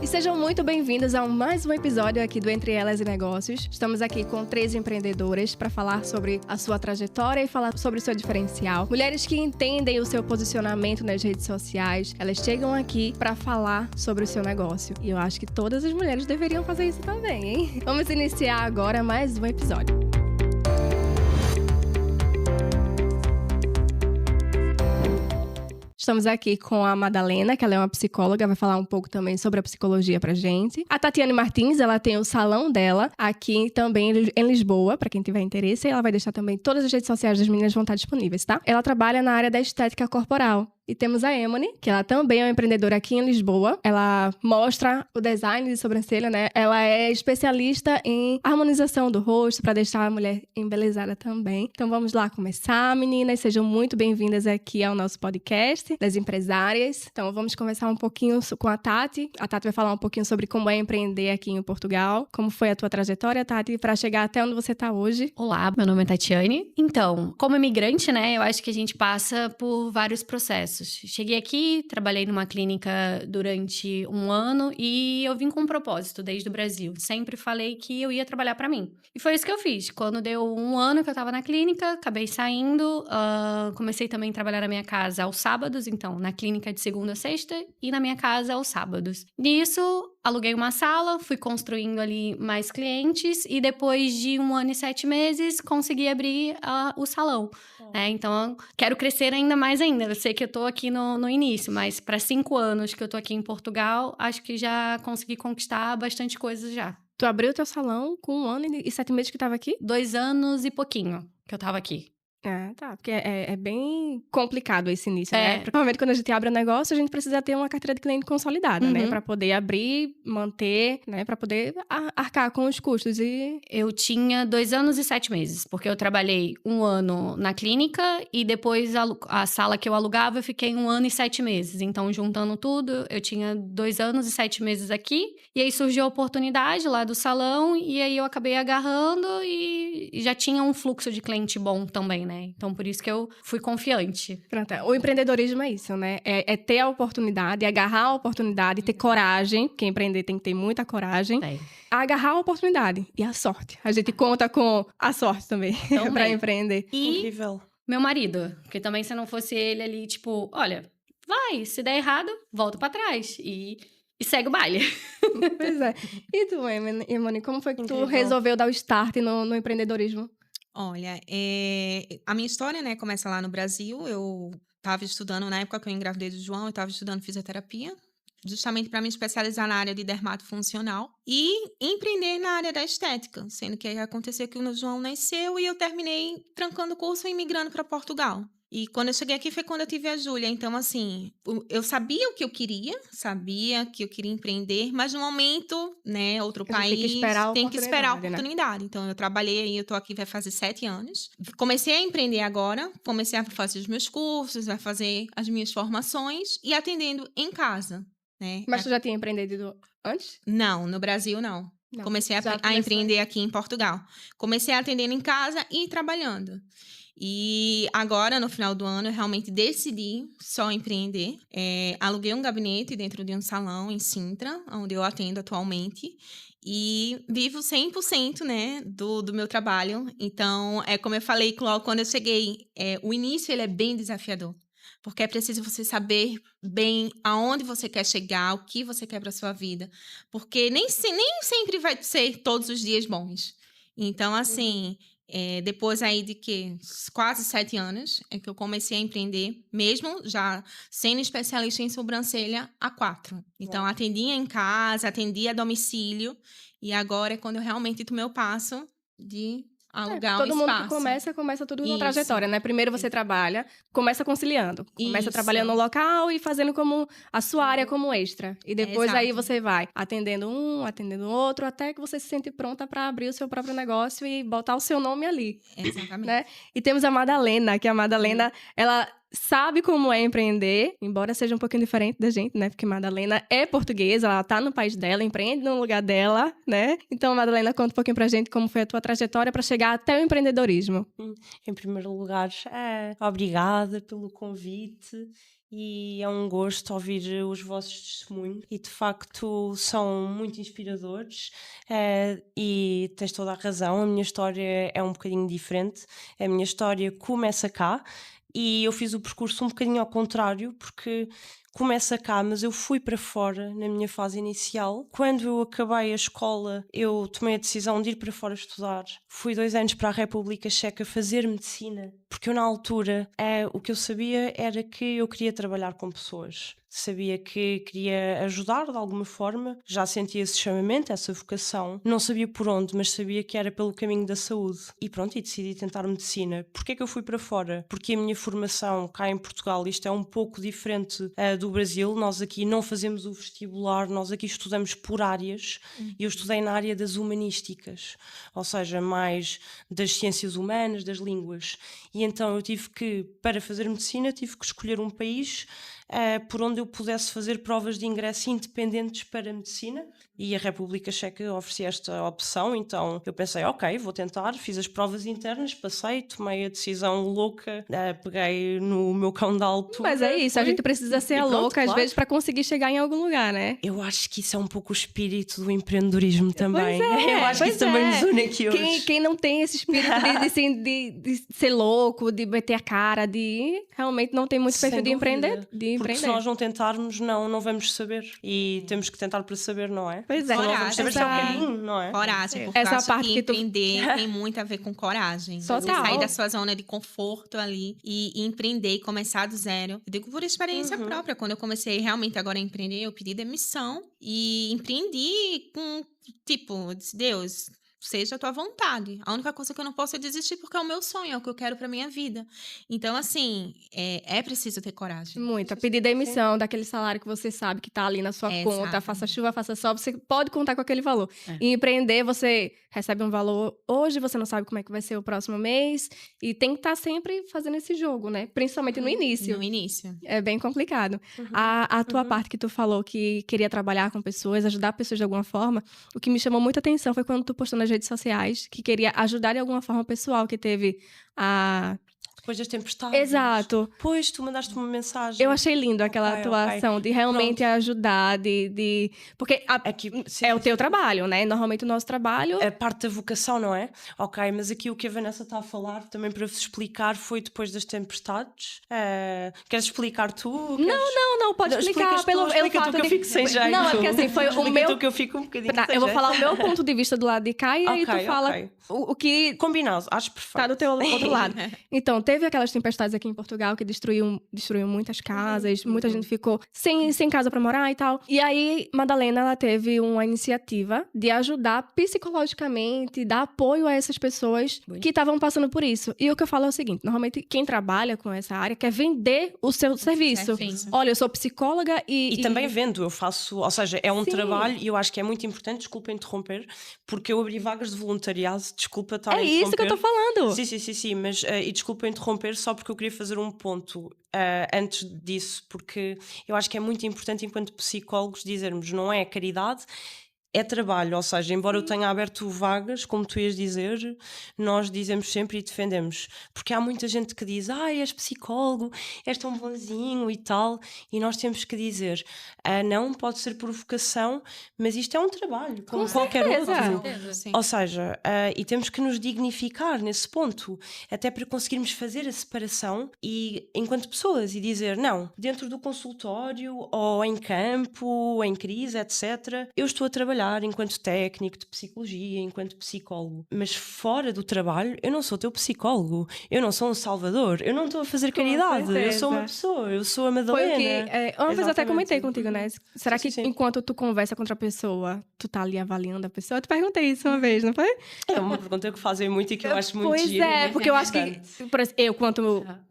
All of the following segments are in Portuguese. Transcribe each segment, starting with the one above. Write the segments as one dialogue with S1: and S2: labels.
S1: E sejam muito bem-vindos a mais um episódio aqui do Entre Elas e Negócios. Estamos aqui com 3 empreendedoras para falar sobre a sua trajetória e falar sobre o seu diferencial. Mulheres que entendem o seu posicionamento nas redes sociais, elas chegam aqui para falar sobre o seu negócio. E eu acho que todas as mulheres deveriam fazer isso também, hein? Vamos iniciar agora mais um episódio. Estamos aqui com a Madalena, que ela é uma psicóloga, vai falar um pouco também sobre a psicologia pra gente. A Tatiane Martins, ela tem o salão dela aqui também em Lisboa, pra quem tiver interesse. E ela vai deixar também todas as redes sociais das meninas vão estar disponíveis, tá? Ela trabalha na área da estética corporal. E temos a Emone, que ela também é uma empreendedora aqui em Lisboa. Ela mostra o design de sobrancelha, né? Ela é especialista em harmonização do rosto para deixar a mulher embelezada também. Então vamos lá começar, meninas. Sejam muito bem-vindas aqui ao nosso podcast das empresárias. Então vamos conversar um pouquinho com a Tati. A Tati vai falar um pouquinho sobre como é empreender aqui em Portugal. Como foi a tua trajetória, Tati, para chegar até onde você está hoje?
S2: Olá, meu nome é Tatiane. Então, como imigrante, né, eu acho que a gente passa por vários processos. Cheguei aqui, trabalhei numa clínica durante 1 ano e eu vim com um propósito desde o Brasil. Sempre falei que eu ia trabalhar pra mim. E foi isso que eu fiz. Quando deu 1 ano que eu tava na clínica, acabei saindo. Comecei também a trabalhar na minha casa aos sábados, então, na clínica de segunda a sexta e na minha casa aos sábados. Nisso, aluguei uma sala, fui construindo ali mais clientes e depois de 1 ano e 7 meses, consegui abrir o salão. Então, quero crescer ainda mais ainda. Eu sei que eu tô aqui no início, mas para 5 anos que eu tô aqui em Portugal, acho que já consegui conquistar bastante coisa já.
S1: Tu abriu o teu salão com 1 ano e 7 meses que tava aqui?
S2: 2 anos e pouquinho que eu tava aqui.
S1: Tá, porque é bem complicado esse início, né? Provavelmente quando a gente abre um negócio, a gente precisa ter uma carteira de cliente consolidada, né? Pra poder abrir, manter, né? Pra poder arcar com os custos e...
S2: Eu tinha 2 anos e 7 meses, porque eu trabalhei 1 ano na clínica e depois a sala que eu alugava, eu fiquei 1 ano e 7 meses. Então, juntando tudo, eu tinha 2 anos e 7 meses aqui. E aí surgiu a oportunidade lá do salão e aí eu acabei agarrando e já tinha um fluxo de cliente bom também, né? Então, por isso que eu fui confiante.
S1: Pronto, o empreendedorismo é isso, né? É ter a oportunidade, agarrar a oportunidade, ter coragem, porque empreender tem que ter muita coragem. Agarrar a oportunidade e a sorte. A gente conta com a sorte também pra empreender.
S2: E
S3: Incrível.
S2: Meu marido, porque também se não fosse ele ali, tipo, olha, vai, se der errado, volta pra trás e segue o baile.
S1: Pois é. E tu, Emone, como foi que tu
S3: Incrível.
S1: resolveu dar o start no empreendedorismo?
S3: Olha, a minha história, né, começa lá no Brasil. Eu estava estudando, na época que eu engravidei do João, eu estava estudando fisioterapia, justamente para me especializar na área de dermatofuncional e empreender na área da estética, sendo que aí aconteceu que o João nasceu e eu terminei trancando o curso e migrando para Portugal. E quando eu cheguei aqui foi quando eu tive a Júlia. Então, assim, eu sabia o que eu queria, sabia que eu queria empreender, mas no momento, né, outro país, tem que esperar a oportunidade. Né? Então, eu trabalhei aí, eu tô aqui, vai fazer 7 anos. Comecei a empreender agora, comecei a fazer os meus cursos, a fazer as minhas formações e atendendo em casa, né?
S1: Mas tu já tinha empreendido antes?
S3: Não, no Brasil não. Comecei a empreender aqui em Portugal. Comecei atendendo em casa e trabalhando. E agora, no final do ano, eu realmente decidi só empreender. Aluguei um gabinete dentro de um salão em Sintra, onde eu atendo atualmente. E vivo 100%, né, do meu trabalho. Então, como eu falei logo quando eu cheguei, o início ele é bem desafiador. Porque é preciso você saber bem aonde você quer chegar, o que você quer para sua vida. Porque nem sempre vai ser todos os dias bons. Então, assim, depois aí de quase 7 anos, é que eu comecei a empreender, mesmo já sendo especialista em sobrancelha há 4. Então, atendia em casa, atendia a domicílio. E agora é quando eu realmente tomei o passo de alugar um espaço.
S1: Todo mundo que começa tudo numa trajetória, né? Primeiro você trabalha, começa conciliando. Começa trabalhando no local e fazendo como a sua área como extra. E depois aí você vai atendendo um, atendendo outro, até que você se sente pronta para abrir o seu próprio negócio e botar o seu nome ali.
S3: Exatamente.
S1: Né? E temos a Madalena, que a Madalena, ela sabe como é empreender, embora seja um pouquinho diferente da gente, né? Porque Madalena é portuguesa, ela tá no país dela, empreende no lugar dela, né? Então, Madalena, conta um pouquinho pra gente como foi a tua trajetória para chegar até o empreendedorismo.
S4: Em primeiro lugar, obrigada pelo convite e é um gosto ouvir os vossos testemunhos e de facto são muito inspiradores, e tens toda a razão, a minha história é um bocadinho diferente, a minha história começa cá e eu fiz o percurso um bocadinho ao contrário, porque começa cá, mas eu fui para fora na minha fase inicial. Quando eu acabei a escola, eu tomei a decisão de ir para fora estudar. Fui 2 anos para a República Checa fazer medicina, porque eu na altura o que eu sabia era que eu queria trabalhar com pessoas. Sabia que queria ajudar de alguma forma, já sentia esse chamamento, essa vocação. Não sabia por onde, mas sabia que era pelo caminho da saúde. E pronto, e decidi tentar medicina. Porquê é que eu fui para fora? Porque a minha formação cá em Portugal, isto é um pouco diferente do Brasil. Nós aqui não fazemos o vestibular, nós aqui estudamos por áreas. E eu estudei na área das humanísticas, ou seja, mais das ciências humanas, das línguas. E então eu tive que, para fazer medicina, tive que escolher um país por onde eu pudesse fazer provas de ingresso independentes para a medicina, e a República Checa oferecia esta opção, então eu pensei, ok, vou tentar, fiz as provas internas, passei, tomei a decisão louca, peguei no meu cão da altura.
S1: Mas é isso, a gente precisa ser a louca às vezes para conseguir chegar em algum lugar, né?
S4: Eu acho que isso é um pouco o espírito do empreendedorismo também.
S1: Eu
S4: acho que isso também nos une aqui hoje.
S1: Quem não tem esse espírito de ser louco, de meter a cara, de realmente não tem muito perfil de empreender.
S4: Porque se nós não tentarmos, não vamos saber. E temos que tentar para saber, não é?
S1: Pois é.
S4: Não vamos saber se é o caminho, não é?
S3: Coragem, porque
S1: essa
S3: eu acho
S1: parte
S3: que
S1: que tu...
S3: empreender tem muito a ver com coragem.
S1: Total.
S3: Você sair da sua zona de conforto ali e empreender e começar do zero. Eu digo por experiência própria. Quando eu comecei realmente agora a empreender, eu pedi demissão e empreendi com, tipo, disse, Deus, seja a tua vontade. A única coisa que eu não posso é desistir, porque é o meu sonho, é o que eu quero pra minha vida. Então, assim, é preciso ter coragem.
S1: Muito. Pedir demissão daquele salário que você sabe que tá ali na sua conta,
S3: exato.
S1: faça chuva, faça sol, você pode contar com aquele valor. E empreender, você recebe um valor hoje, você não sabe como é que vai ser o próximo mês, e tem que estar sempre fazendo esse jogo, né? Principalmente no início.
S3: No início.
S1: É bem complicado. A tua parte que tu falou que queria trabalhar com pessoas, ajudar pessoas de alguma forma, o que me chamou muita atenção foi quando tu postou nas redes sociais que queria ajudar de alguma forma o pessoal que teve a...
S4: Depois das tempestades.
S1: Exato.
S4: Pois, tu mandaste uma mensagem.
S1: Eu achei lindo aquela atuação de realmente ajudar, porque
S4: aqui, sim,
S1: é o teu trabalho, né? Normalmente o nosso trabalho...
S4: A parte da vocação, não é? Ok, mas aqui o que a Vanessa está a falar, também para vos explicar, foi depois das tempestades. Queres explicar tu?
S1: Não, pode explicar.
S4: Explica tu que eu fico sem jeito.
S1: Não, é porque assim, foi o meu...
S4: tu que eu fico um bocadinho sem
S1: Eu vou falar o meu ponto de vista do lado de cá e aí tu fala o que...
S4: Combinado, acho perfeito.
S1: Tá do teu outro lado. Então, teve aquelas tempestades aqui em Portugal que destruiu muitas casas, muita gente ficou sem casa pra morar e tal. E aí, Madalena, ela teve uma iniciativa de ajudar psicologicamente, dar apoio a essas pessoas que estavam passando por isso. E o que eu falo é o seguinte, normalmente quem trabalha com essa área quer vender o seu serviço. Olha, eu sou psicóloga e
S4: também vendo, eu faço, ou seja, é um trabalho e eu acho que é muito importante, desculpa interromper, porque eu abri vagas de voluntariado, desculpa estar a interromper.
S1: É isso que eu tô falando.
S4: Sim, mas e desculpa interromper só porque eu queria fazer um ponto antes disso, porque eu acho que é muito importante enquanto psicólogos dizermos, não é caridade, é trabalho, ou seja, embora eu tenha aberto vagas, como tu ias dizer, nós dizemos sempre e defendemos, porque há muita gente que diz, és psicólogo, és tão bonzinho e tal, e nós temos que dizer, não, pode ser por vocação, mas isto é um trabalho, como qualquer outro. Ou seja, e temos que nos dignificar nesse ponto, até para conseguirmos fazer a separação e enquanto pessoas e dizer, não, dentro do consultório ou em campo, em crise, etc., eu estou a trabalhar enquanto técnico de psicologia, enquanto psicólogo, mas fora do trabalho eu não sou teu psicólogo, eu não sou um salvador, eu não estou a fazer caridade, eu sou uma pessoa, eu sou a Madalena.
S1: Foi o que uma vez até comentei contigo, né? Será que enquanto tu conversa com outra pessoa, tu tá ali avaliando a pessoa? Eu te perguntei isso uma vez, não foi?
S4: É uma pergunta que fazem muito e que eu acho muito
S1: Pois
S4: giro,
S1: é, porque eu acho que por exemplo, eu,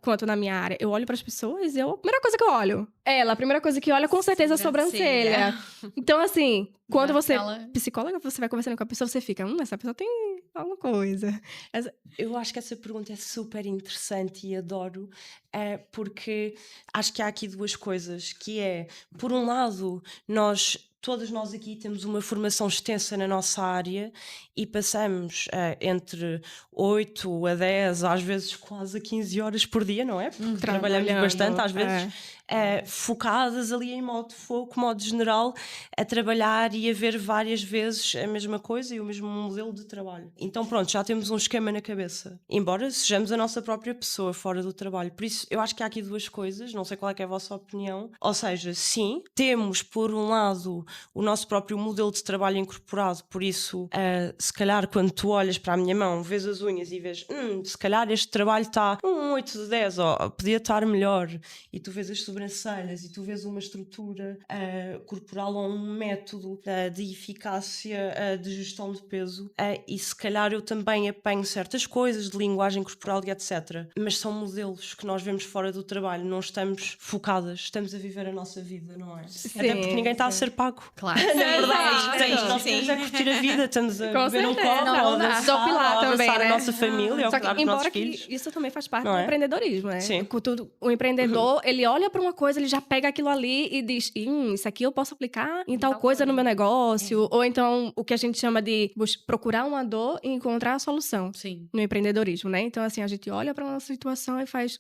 S1: quanto na minha área, eu olho para as pessoas, a primeira coisa que eu olho, a primeira coisa que olha com certeza a sobrancelha. Então assim, quando você é psicóloga, você vai conversando com a pessoa, você fica, essa pessoa tem alguma coisa.
S4: Eu acho que essa pergunta é super interessante e adoro, porque acho que há aqui duas coisas, que é, por um lado, nós todas nós aqui temos uma formação extensa na nossa área e passamos entre 8 a 10, às vezes quase a 15 horas por dia, não é? Porque trabalhamos bastante, às vezes, focadas ali em modo foco, modo general, a trabalhar e a ver várias vezes a mesma coisa e o mesmo modelo de trabalho. Então pronto, já temos um esquema na cabeça. Embora sejamos a nossa própria pessoa fora do trabalho. Por isso, eu acho que há aqui duas coisas, não sei qual é que é a vossa opinião. Ou seja, sim, temos por um lado o nosso próprio modelo de trabalho incorporado, por isso, se calhar quando tu olhas para a minha mão, vês as unhas e vês, se calhar este trabalho está 8 de 10, ou podia estar melhor, e tu vês as sobrancelhas e tu vês uma estrutura corporal ou um método de eficácia de gestão de peso, e se calhar eu também apanho certas coisas de linguagem corporal e etc. Mas são modelos que nós vemos fora do trabalho, não estamos focadas, estamos a viver a nossa vida, não é?
S1: Sim,
S4: até porque ninguém está a ser pago.
S2: Claro.
S4: É verdade,
S3: Sim,
S4: nós estamos a curtir a vida, estamos a
S1: Com
S4: beber um
S1: certeza.
S4: copo,
S1: Não,
S4: ou a dançar,
S1: desopilar
S4: ou a
S1: também,
S4: abraçar
S1: né?
S4: a nossa família, ou
S1: Só
S4: a
S1: que,
S4: cuidar dos
S1: embora
S4: nossos
S1: que
S4: filhos.
S1: isso também faz parte
S4: Não
S1: do
S4: é?
S1: empreendedorismo, né?
S4: Sim.
S1: O empreendedor, ele olha para uma coisa, ele já pega aquilo ali e diz, isso aqui eu posso aplicar em tal coisa no meu negócio. Ou então, o que a gente chama de procurar uma dor e encontrar a solução.
S2: Sim.
S1: No empreendedorismo, né? Então, assim, a gente olha para uma situação e faz,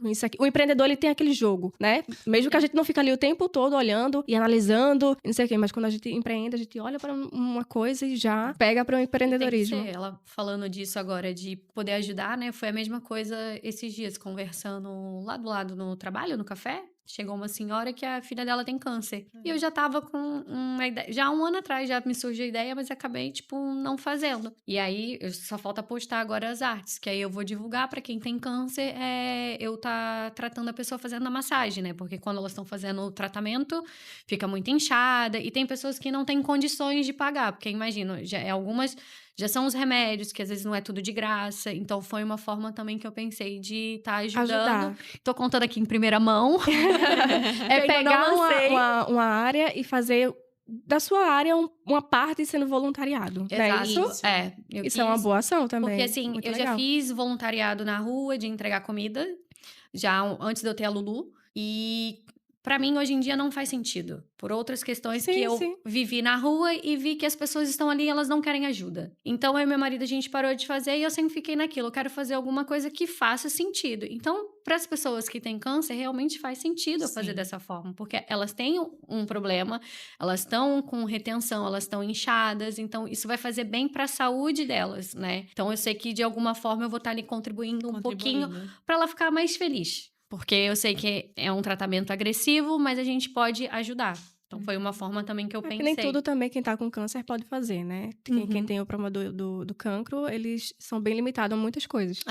S1: isso aqui. O empreendedor, ele tem aquele jogo, né? Mesmo que a gente não fique ali o tempo todo olhando e analisando, não sei o quê, mas quando a gente empreende, a gente olha para uma coisa e já pega para o empreendedorismo.
S2: Tem que ser. Ela falando disso agora, de poder ajudar, né? Foi a mesma coisa esses dias, conversando lado a lado no trabalho, no café. Chegou uma senhora que a filha dela tem câncer. E eu já tava com uma ideia. Já há um ano atrás já me surgiu a ideia, mas acabei, não fazendo. E aí, só falta postar agora as artes, que aí eu vou divulgar pra quem tem câncer, eu tá tratando a pessoa fazendo a massagem, né? Porque quando elas estão fazendo o tratamento, fica muito inchada. E tem pessoas que não têm condições de pagar, porque imagino, algumas já são os remédios, que às vezes não é tudo de graça. Então, foi uma forma também que eu pensei de estar ajudando.
S1: Ajudar.
S2: Tô contando aqui em primeira mão.
S1: Pegar uma área e fazer da sua área uma parte sendo voluntariado.
S2: Exato.
S1: Né? Isso é uma boa ação também.
S2: Porque assim,
S1: muito
S2: eu
S1: legal.
S2: já fiz voluntariado na rua de entregar comida, já antes de eu ter a Lulu. E pra mim, hoje em dia, não faz sentido. Por outras questões que eu vivi na rua e vi que as pessoas estão ali e elas não querem ajuda. Então, eu e meu marido, a gente parou de fazer e eu sempre fiquei naquilo. Eu quero fazer alguma coisa que faça sentido. Então, para as pessoas que têm câncer, realmente faz sentido eu fazer dessa forma. Porque elas têm um problema, elas estão com retenção, elas estão inchadas. Então, isso vai fazer bem para a saúde delas, né? Então, eu sei que, de alguma forma, eu vou estar ali contribuindo um pouquinho para ela ficar mais feliz. Porque eu sei que é um tratamento agressivo, mas a gente pode ajudar. Então, foi uma forma também que eu pensei.
S1: Nem tudo também quem tá com câncer pode fazer, né? Quem tem o problema do cancro, eles são bem limitados a muitas coisas.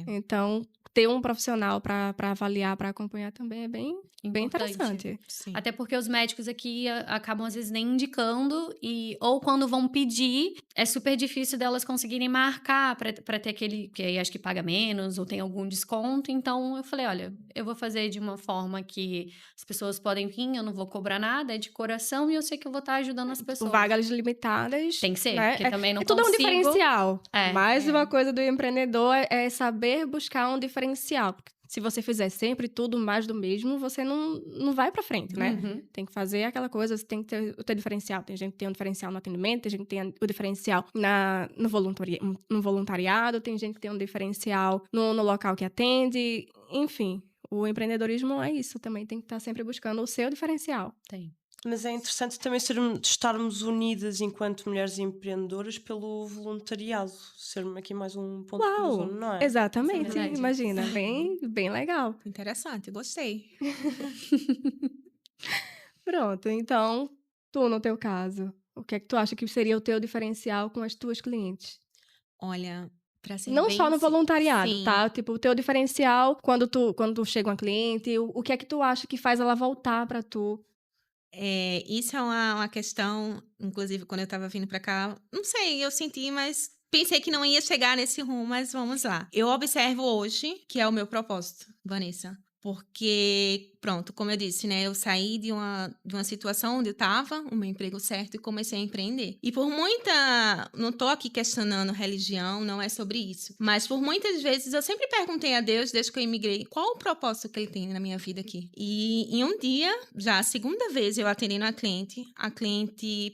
S1: Então, ter um profissional para avaliar, para acompanhar também é bem interessante.
S2: Sim. Até porque os médicos aqui acabam, às vezes, nem indicando. Ou quando vão pedir, é super difícil delas conseguirem marcar para ter aquele... Que aí acho que paga menos ou tem algum desconto. Então, eu falei, olha, eu vou fazer de uma forma que as pessoas podem vir, eu não vou cobrar nada, é de coração e eu sei que eu vou estar ajudando as pessoas.
S1: Vagas limitadas.
S2: Tem que ser,
S1: né?
S2: porque também não
S1: tudo
S2: consigo...
S1: é um diferencial. Mais uma coisa do empreendedor é saber buscar um diferencial. Porque se você fizer sempre tudo mais do mesmo, você não vai pra frente, né? Tem que fazer aquela coisa, você tem que ter o teu diferencial. Tem gente que tem um diferencial no atendimento, tem gente que tem o diferencial no voluntariado, tem gente que tem um diferencial no local que atende. Enfim, o empreendedorismo é isso também. Tem que estar sempre buscando o seu diferencial.
S2: Tem.
S4: Mas é interessante também estarmos unidas enquanto mulheres empreendedoras pelo voluntariado. Ser aqui mais um ponto de cruzão, não é?
S1: Exatamente, imagina. Bem legal.
S3: Interessante, gostei.
S1: Pronto, então, tu, no teu caso, o que é que tu acha que seria o teu diferencial com as tuas clientes?
S3: Olha...
S1: Não só no voluntariado, tá? Tipo, o teu diferencial quando tu chega uma cliente, o que é que tu acha que faz ela voltar pra tu?
S3: Isso é uma questão, inclusive, quando eu tava vindo pra cá, não sei, eu senti, mas pensei que não ia chegar nesse rumo, mas vamos lá. Eu observo hoje que é o meu propósito, Vanessa. Porque, pronto, como eu disse, né? Eu saí de uma situação onde eu estava, o meu emprego certo, e comecei a empreender. E por muita... Não tô aqui questionando religião, não é sobre isso. Mas por muitas vezes eu sempre perguntei a Deus, desde que eu imigrei, qual o propósito que Ele tem na minha vida aqui. E em um dia, já a segunda vez, eu atendendo a cliente...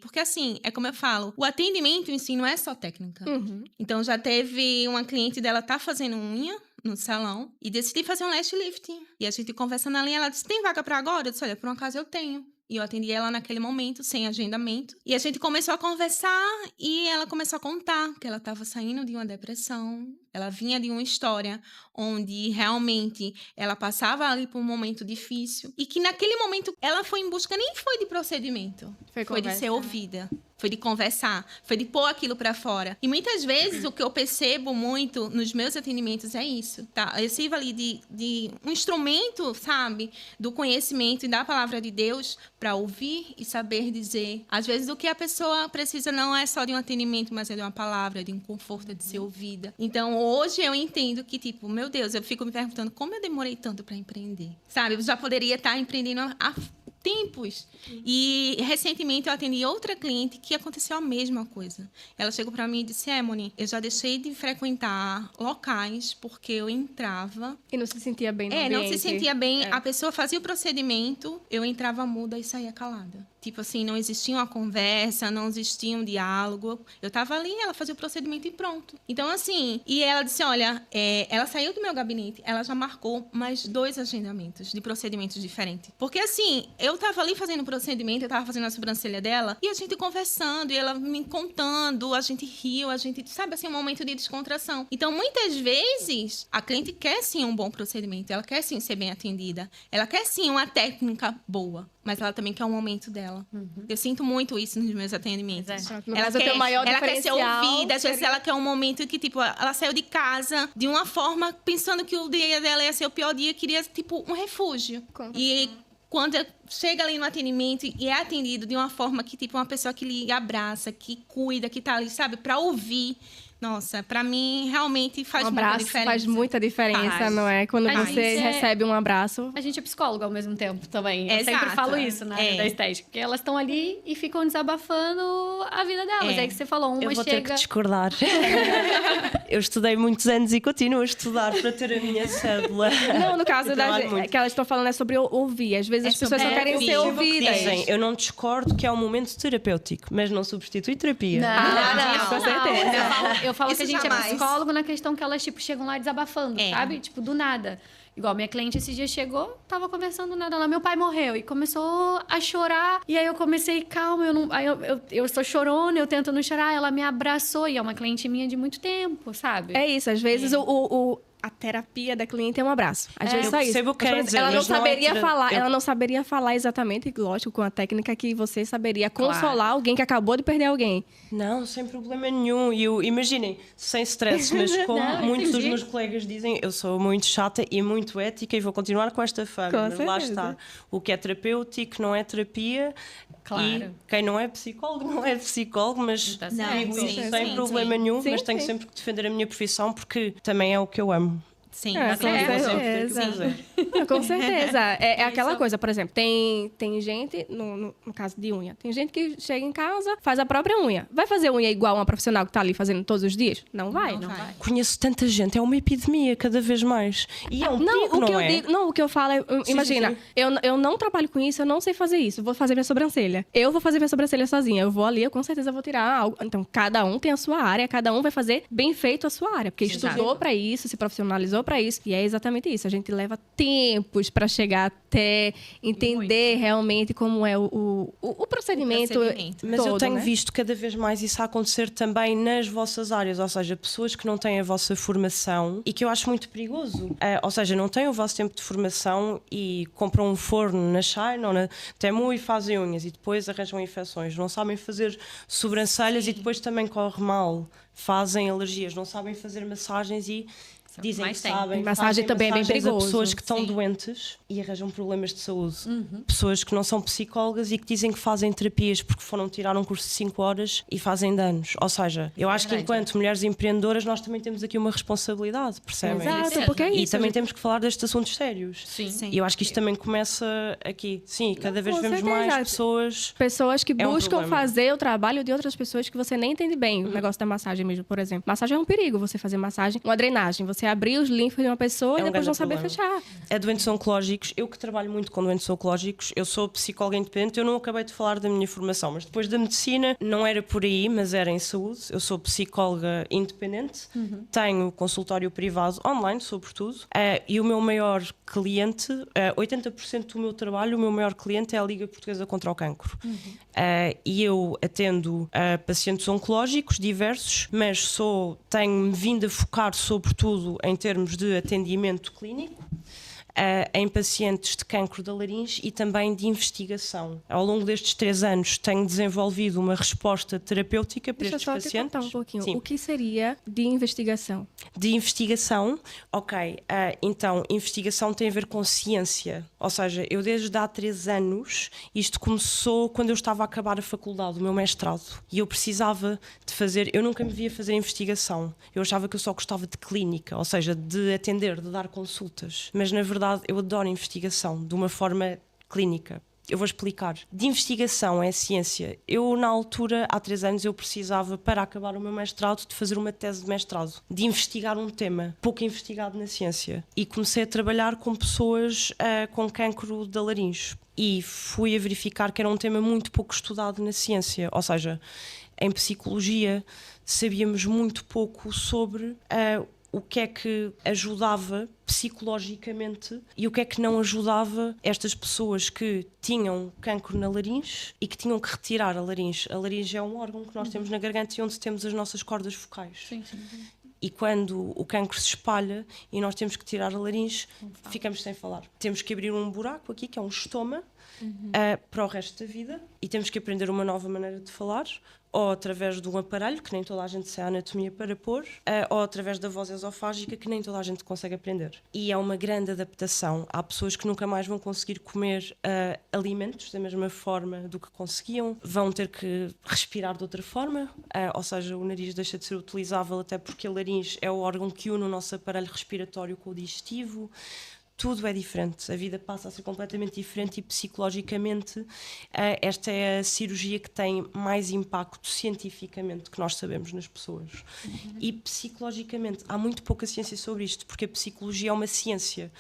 S3: Porque assim, é como eu falo, o atendimento em si não é só técnica.
S1: Uhum.
S3: Então já teve uma cliente dela tá fazendo unha no salão e decidi fazer um lash lift. E a gente conversando ali, ela disse, tem vaga pra agora? Eu disse, olha, por um acaso eu tenho. E eu atendi ela naquele momento, sem agendamento. E a gente começou a conversar e ela começou a contar que ela estava saindo de uma depressão. Ela vinha de uma história onde realmente ela passava ali por um momento difícil. E que naquele momento ela foi em busca, nem foi de procedimento. Foi de ser ouvida. Foi de conversar, foi de pôr aquilo pra fora. E muitas vezes o que eu percebo muito nos meus atendimentos é isso, tá? Eu sirvo ali de um instrumento, sabe? Do conhecimento e da palavra de Deus pra ouvir e saber dizer. Às vezes o que a pessoa precisa não é só de um atendimento, mas é de uma palavra, de um conforto, de ser ouvida. Então hoje eu entendo que, tipo, meu Deus, eu fico me perguntando como eu demorei tanto pra empreender. Sabe? Eu já poderia estar empreendendo há tempos. E recentemente eu atendi outra cliente que aconteceu a mesma coisa. Ela chegou para mim e disse, Emony, eu já deixei de frequentar locais porque eu entrava...
S1: E não se sentia bem no ambiente.
S3: Não se sentia bem. A pessoa fazia o procedimento, eu entrava muda e saía calada. Tipo assim, não existia uma conversa, não existia um diálogo. Eu tava ali, ela fazia o procedimento e pronto. Então, assim, e ela disse, olha, ela saiu do meu gabinete, ela já marcou mais 2 agendamentos de procedimentos diferentes. Porque, assim, eu tava ali fazendo o procedimento, eu tava fazendo a sobrancelha dela, e a gente conversando, e ela me contando, a gente riu, a gente, sabe, assim, um momento de descontração. Então, muitas vezes, a cliente quer, sim, um bom procedimento, ela quer, sim, ser bem atendida, ela quer, sim, uma técnica boa, mas ela também quer um momento dela. Eu sinto muito isso nos meus atendimentos. Ela quer ser ouvida, às vezes ela quer um momento que, tipo, ela saiu de casa de uma forma, pensando que o dia dela ia ser o pior dia, queria, tipo, um refúgio. E quando chega ali no atendimento e é atendido de uma forma que, tipo, uma pessoa que lhe abraça, que cuida, que tá ali, sabe, pra ouvir. Nossa, pra mim, realmente faz muita diferença.
S1: Faz muita diferença, não é? Quando você recebe um abraço.
S2: A gente é psicóloga ao mesmo tempo também. Eu sempre falo isso na área da estética. Porque elas estão ali e ficam desabafando a vida delas. É que você falou, uma
S4: Eu vou ter que
S2: chega...
S4: discordar. Eu estudei muitos anos e continuo a estudar para ter a minha cédula.
S1: Não, no caso que elas estão falando é sobre ouvir. Às vezes as pessoas só querem ser ouvidas.
S4: Eu não discordo que é um momento terapêutico, mas não substitui terapia.
S1: Não, com certeza.
S2: Eu falo
S3: Isso
S2: que a gente
S3: jamais.
S2: é psicólogo na questão que elas, tipo, chegam lá desabafando, sabe? Tipo, do nada. Igual minha cliente esse dia chegou, tava conversando do nada lá, meu pai morreu. E começou a chorar. E aí eu comecei, calma, eu estou chorando, eu tento não chorar. Ela me abraçou. E é uma cliente minha de muito tempo, sabe?
S1: É isso, às vezes a terapia da cliente é um abraço. Às vezes só isso. Ela não saberia falar, ela não saberia falar exatamente, lógico, com a técnica que você saberia consolar alguém que acabou de perder alguém.
S4: Não, sem problema nenhum. E imaginem, sem stress, mas como muitos dos meus colegas dizem, eu sou muito chata e muito ética e vou continuar com esta fama. Mas lá está. O que é terapêutico não é terapia.
S2: Claro.
S4: E quem não é psicólogo, não é psicólogo, mas digo isso sem problema nenhum, mas tenho sempre que defender a minha profissão porque também é o que eu amo.
S3: Sim,
S1: com certeza. Com certeza. É aquela coisa, por exemplo, tem gente, no caso de unha, tem gente que chega em casa, faz a própria unha. Vai fazer unha igual uma profissional que tá ali fazendo todos os dias? Não vai.
S4: Conheço tanta gente, é uma epidemia cada vez mais. E é um perigo, não é?
S1: O que eu falo é, imagina, eu não trabalho com isso, eu não sei fazer isso, vou fazer minha sobrancelha. Eu vou fazer minha sobrancelha sozinha, eu vou ali, eu com certeza vou tirar algo. Então, cada um tem a sua área, cada um vai fazer bem feito a sua área, porque estudou pra isso, se profissionalizou pra isso. E é exatamente isso. A gente leva tempos para chegar até entender realmente como é o procedimento.
S4: Mas eu tenho visto cada vez mais isso a acontecer também nas vossas áreas. Ou seja, pessoas que não têm a vossa formação e que eu acho muito perigoso. Ou seja, não têm o vosso tempo de formação e compram um forno na Shine ou na Temu e fazem unhas e depois arranjam infecções. Não sabem fazer sobrancelhas e depois também corre mal. Fazem alergias. Não sabem fazer massagens e dizem
S2: mais
S4: que
S2: tem.
S4: sabem.
S1: Massagem também é bem
S4: massagens
S1: perigoso.
S4: a pessoas que estão
S3: Sim.
S4: doentes e arranjam problemas de saúde. Pessoas que não são psicólogas e que dizem que fazem terapias porque foram tirar um curso de 5 horas e fazem danos. Ou seja, eu acho que
S2: verdade.
S4: enquanto mulheres empreendedoras nós também temos aqui uma responsabilidade, percebem?
S1: Exato, porque é
S4: E
S1: isso.
S4: também temos que falar destes assuntos sérios.
S2: Sim.
S3: Sim.
S4: E eu acho que isto também começa aqui. Sim, cada vez
S1: com
S4: vemos
S1: certeza.
S4: mais pessoas.
S1: Pessoas que
S4: É um
S1: buscam
S4: problema.
S1: fazer o trabalho de outras pessoas que você nem entende bem. O negócio da massagem mesmo, por exemplo. Massagem é um perigo, você fazer massagem. Uma drenagem, você abrir os linfos de uma pessoa
S4: É
S1: e
S4: um
S1: depois
S4: grande
S1: não saber
S4: problema.
S1: fechar.
S4: A doentes oncológicos, eu que trabalho muito com doentes oncológicos, eu sou psicóloga independente, eu não acabei de falar da minha formação, mas depois da medicina não era por aí, mas era em saúde. Eu sou psicóloga independente, tenho consultório privado online, sobretudo, e o meu maior cliente, 80% do meu trabalho, o meu maior cliente é a Liga Portuguesa contra o Cancro. E eu atendo pacientes oncológicos diversos, mas tenho-me vindo a focar sobretudo em termos de atendimento clínico, em pacientes de cancro da laringe e também de investigação. Ao longo destes 3 anos tenho desenvolvido uma resposta terapêutica para
S1: Deixa eu
S4: estes
S1: só te
S4: pacientes.
S1: contar um pouquinho.
S4: Sim.
S1: O que seria de investigação?
S4: De investigação, ok, então investigação tem a ver com ciência, ou seja, eu desde há 3 anos, isto começou quando eu estava a acabar a faculdade, o meu mestrado, e eu precisava de fazer, eu nunca me via fazer investigação, eu achava que eu só gostava de clínica, ou seja, de atender, de dar consultas, mas na verdade eu adoro investigação, de uma forma clínica. Eu vou explicar. De investigação é ciência. Eu, na altura, há 3 anos, eu precisava, para acabar o meu mestrado, de fazer uma tese de mestrado, de investigar um tema pouco investigado na ciência. E comecei a trabalhar com pessoas com cancro da laringe. E fui a verificar que era um tema muito pouco estudado na ciência. Ou seja, em psicologia, sabíamos muito pouco sobre o que é que ajudava psicologicamente e o que é que não ajudava estas pessoas que tinham cancro na laringe e que tinham que retirar a laringe. A laringe é um órgão que nós temos na garganta e onde temos as nossas cordas vocais.
S2: Sim.
S4: E quando o cancro se espalha e nós temos que tirar a laringe, ficamos sem falar. Temos que abrir um buraco aqui, que é um estoma, para o resto da vida, e temos que aprender uma nova maneira de falar, ou através de um aparelho, que nem toda a gente sabe a anatomia para pôr, ou através da voz esofágica, que nem toda a gente consegue aprender. E é uma grande adaptação. Há pessoas que nunca mais vão conseguir comer alimentos da mesma forma do que conseguiam, vão ter que respirar de outra forma, ou seja, o nariz deixa de ser utilizável, até porque a laringe é o órgão que une o nosso aparelho respiratório com o digestivo. Tudo é diferente, a vida passa a ser completamente diferente e psicologicamente esta é a cirurgia que tem mais impacto cientificamente que nós sabemos nas pessoas. E psicologicamente há muito pouca ciência sobre isto, porque a psicologia é uma ciência.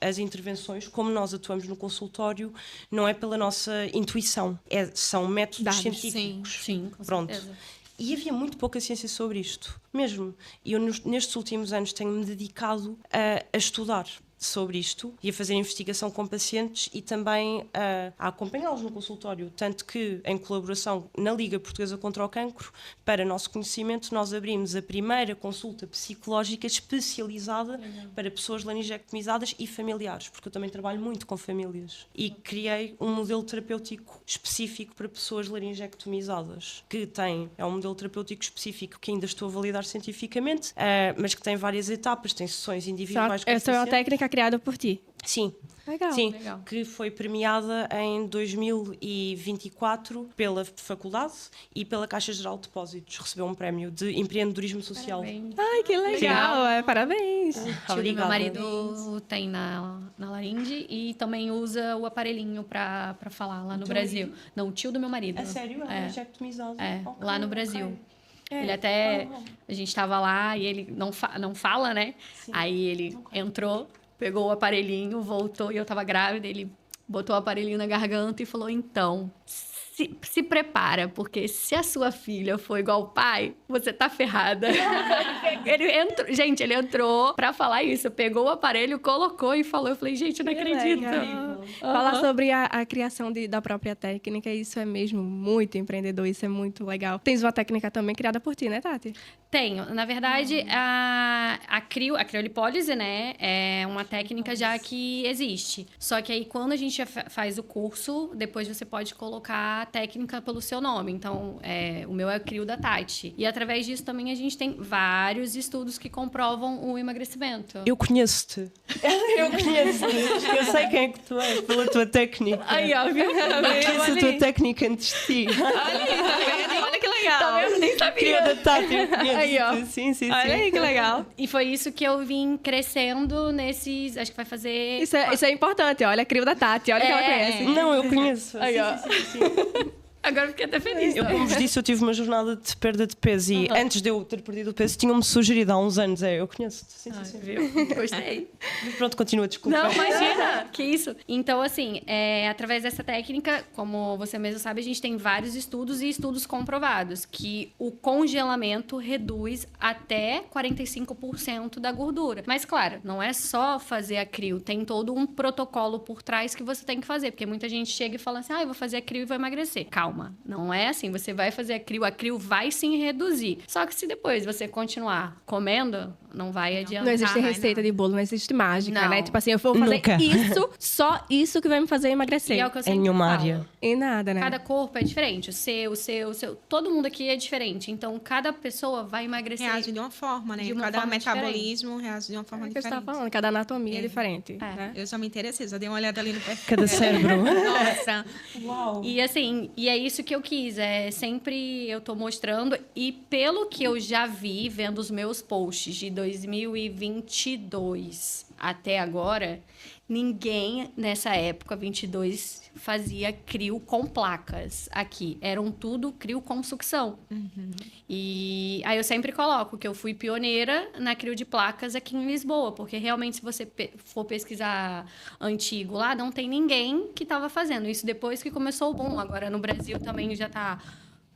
S4: As intervenções, como nós atuamos no consultório, não é pela nossa intuição, são métodos científicos.
S2: Sim, com
S4: Pronto.
S2: certeza.
S4: E havia muito pouca ciência sobre isto, mesmo. E eu, nestes últimos anos, tenho-me dedicado a estudar sobre isto e a fazer investigação com pacientes e também a acompanhá-los no consultório, tanto que em colaboração na Liga Portuguesa contra o Cancro, para nosso conhecimento, nós abrimos a primeira consulta psicológica especializada para pessoas laringectomizadas e familiares, porque eu também trabalho muito com famílias, e criei um modelo terapêutico específico para pessoas laringectomizadas, é um modelo terapêutico específico que ainda estou a validar cientificamente, mas que tem várias etapas, tem sessões individuais com
S1: Essa é uma técnica criada por ti.
S4: Sim.
S1: Legal.
S4: Sim,
S2: Legal.
S4: que foi premiada em 2024 pela faculdade e pela Caixa Geral de Depósitos. Recebeu um prémio de empreendedorismo social.
S2: Parabéns.
S1: Ai, que legal. Parabéns.
S2: O tio do
S4: Obrigada.
S2: meu marido tem na laringe e também usa o aparelhinho pra falar lá no Brasil. Não, o tio do meu marido.
S4: A sério? É laringectomizado?
S2: É, lá no Brasil.
S1: É.
S2: Ele até... A gente tava lá e ele não fala, né?
S4: Sim.
S2: Aí ele entrou, pegou o aparelhinho, voltou e eu tava grávida. Ele botou o aparelhinho na garganta e falou, então... Se prepara, porque se a sua filha for igual o pai, você tá ferrada. Ele entrou pra falar isso. Pegou o aparelho, colocou e falou. Eu falei, gente, eu não acredito.
S1: Falar sobre a criação da própria técnica, isso é mesmo muito empreendedor, isso é muito legal. Tens uma técnica também criada por ti, né, Tati?
S2: Tenho. Na verdade, a criolipólise, né, é uma técnica já que existe. Só que aí, quando a gente faz o curso, depois você pode colocar a técnica pelo seu nome. Então, o meu é o crio da Tati. E através disso também a gente tem vários estudos que comprovam o emagrecimento.
S4: Eu conheço-te. Eu conheço-te. Eu sei quem é que tu és, pela tua técnica.
S1: Aí, ó, viu?
S4: Eu conheço a tua técnica antes de ti.
S1: Olha que legal.
S2: Tá vendo? Nem sabia.
S4: Crio da Tati, eu conheço.
S1: Aí, ó.
S4: Sim.
S1: Olha aí que legal.
S2: E foi isso que eu vim crescendo nesses... Acho que vai fazer...
S1: Isso é importante, olha. Crio da Tati, olha que ela conhece.
S4: Não, eu conheço.
S1: Aí, ó.
S4: Sim.
S2: Agora fiquei até feliz.
S4: Eu, como vos disse, eu tive uma jornada de perda de peso e antes de eu ter perdido o peso, tinham-me sugerido há uns anos. Eu conheço-te. Sim.
S2: Viu? Gostei.
S4: Mas pronto, continua, desculpa.
S2: Não, imagina. Que isso. Então, assim, através dessa técnica, como você mesmo sabe, a gente tem vários estudos e estudos comprovados que o congelamento reduz até 45% da gordura. Mas, claro, não é só fazer a crio. Tem todo um protocolo por trás que você tem que fazer. Porque muita gente chega e fala assim, eu vou fazer a crio e vou emagrecer. Calma. Não é assim. Você vai fazer a crio vai sim reduzir. Só que se depois você continuar comendo, não vai adiantar.
S1: Não existe receita de bolo, não existe mágica,
S2: Não.
S1: né? Tipo assim, eu vou fazer
S4: Nunca.
S1: isso, só isso que vai me fazer emagrecer.
S2: E é o que eu
S4: Em
S2: sempre
S4: nenhuma
S2: falo.
S4: área.
S1: E nada, né?
S2: Cada corpo é diferente. O seu. Todo mundo aqui é diferente. Então, cada pessoa vai emagrecer.
S3: Reage de uma forma, né?
S2: De uma
S3: cada
S2: forma
S3: metabolismo reage de uma forma
S1: É o que você tá
S3: diferente.
S1: falando, cada anatomia é diferente. Né?
S3: Eu já me interessei, já dei uma olhada ali no perfil.
S4: Cada cérebro.
S3: Nossa.
S4: Uau.
S2: E assim, é isso que eu quis. Sempre eu tô mostrando. E pelo que eu já vi, vendo os meus posts de 2022 até agora, ninguém nessa época, 22, fazia crio com placas aqui. Eram tudo crio com sucção. E aí eu sempre coloco que eu fui pioneira na crio de placas aqui em Lisboa, porque realmente se você for pesquisar antigo lá, não tem ninguém que estava fazendo. Isso depois que começou o boom. Agora no Brasil também já tá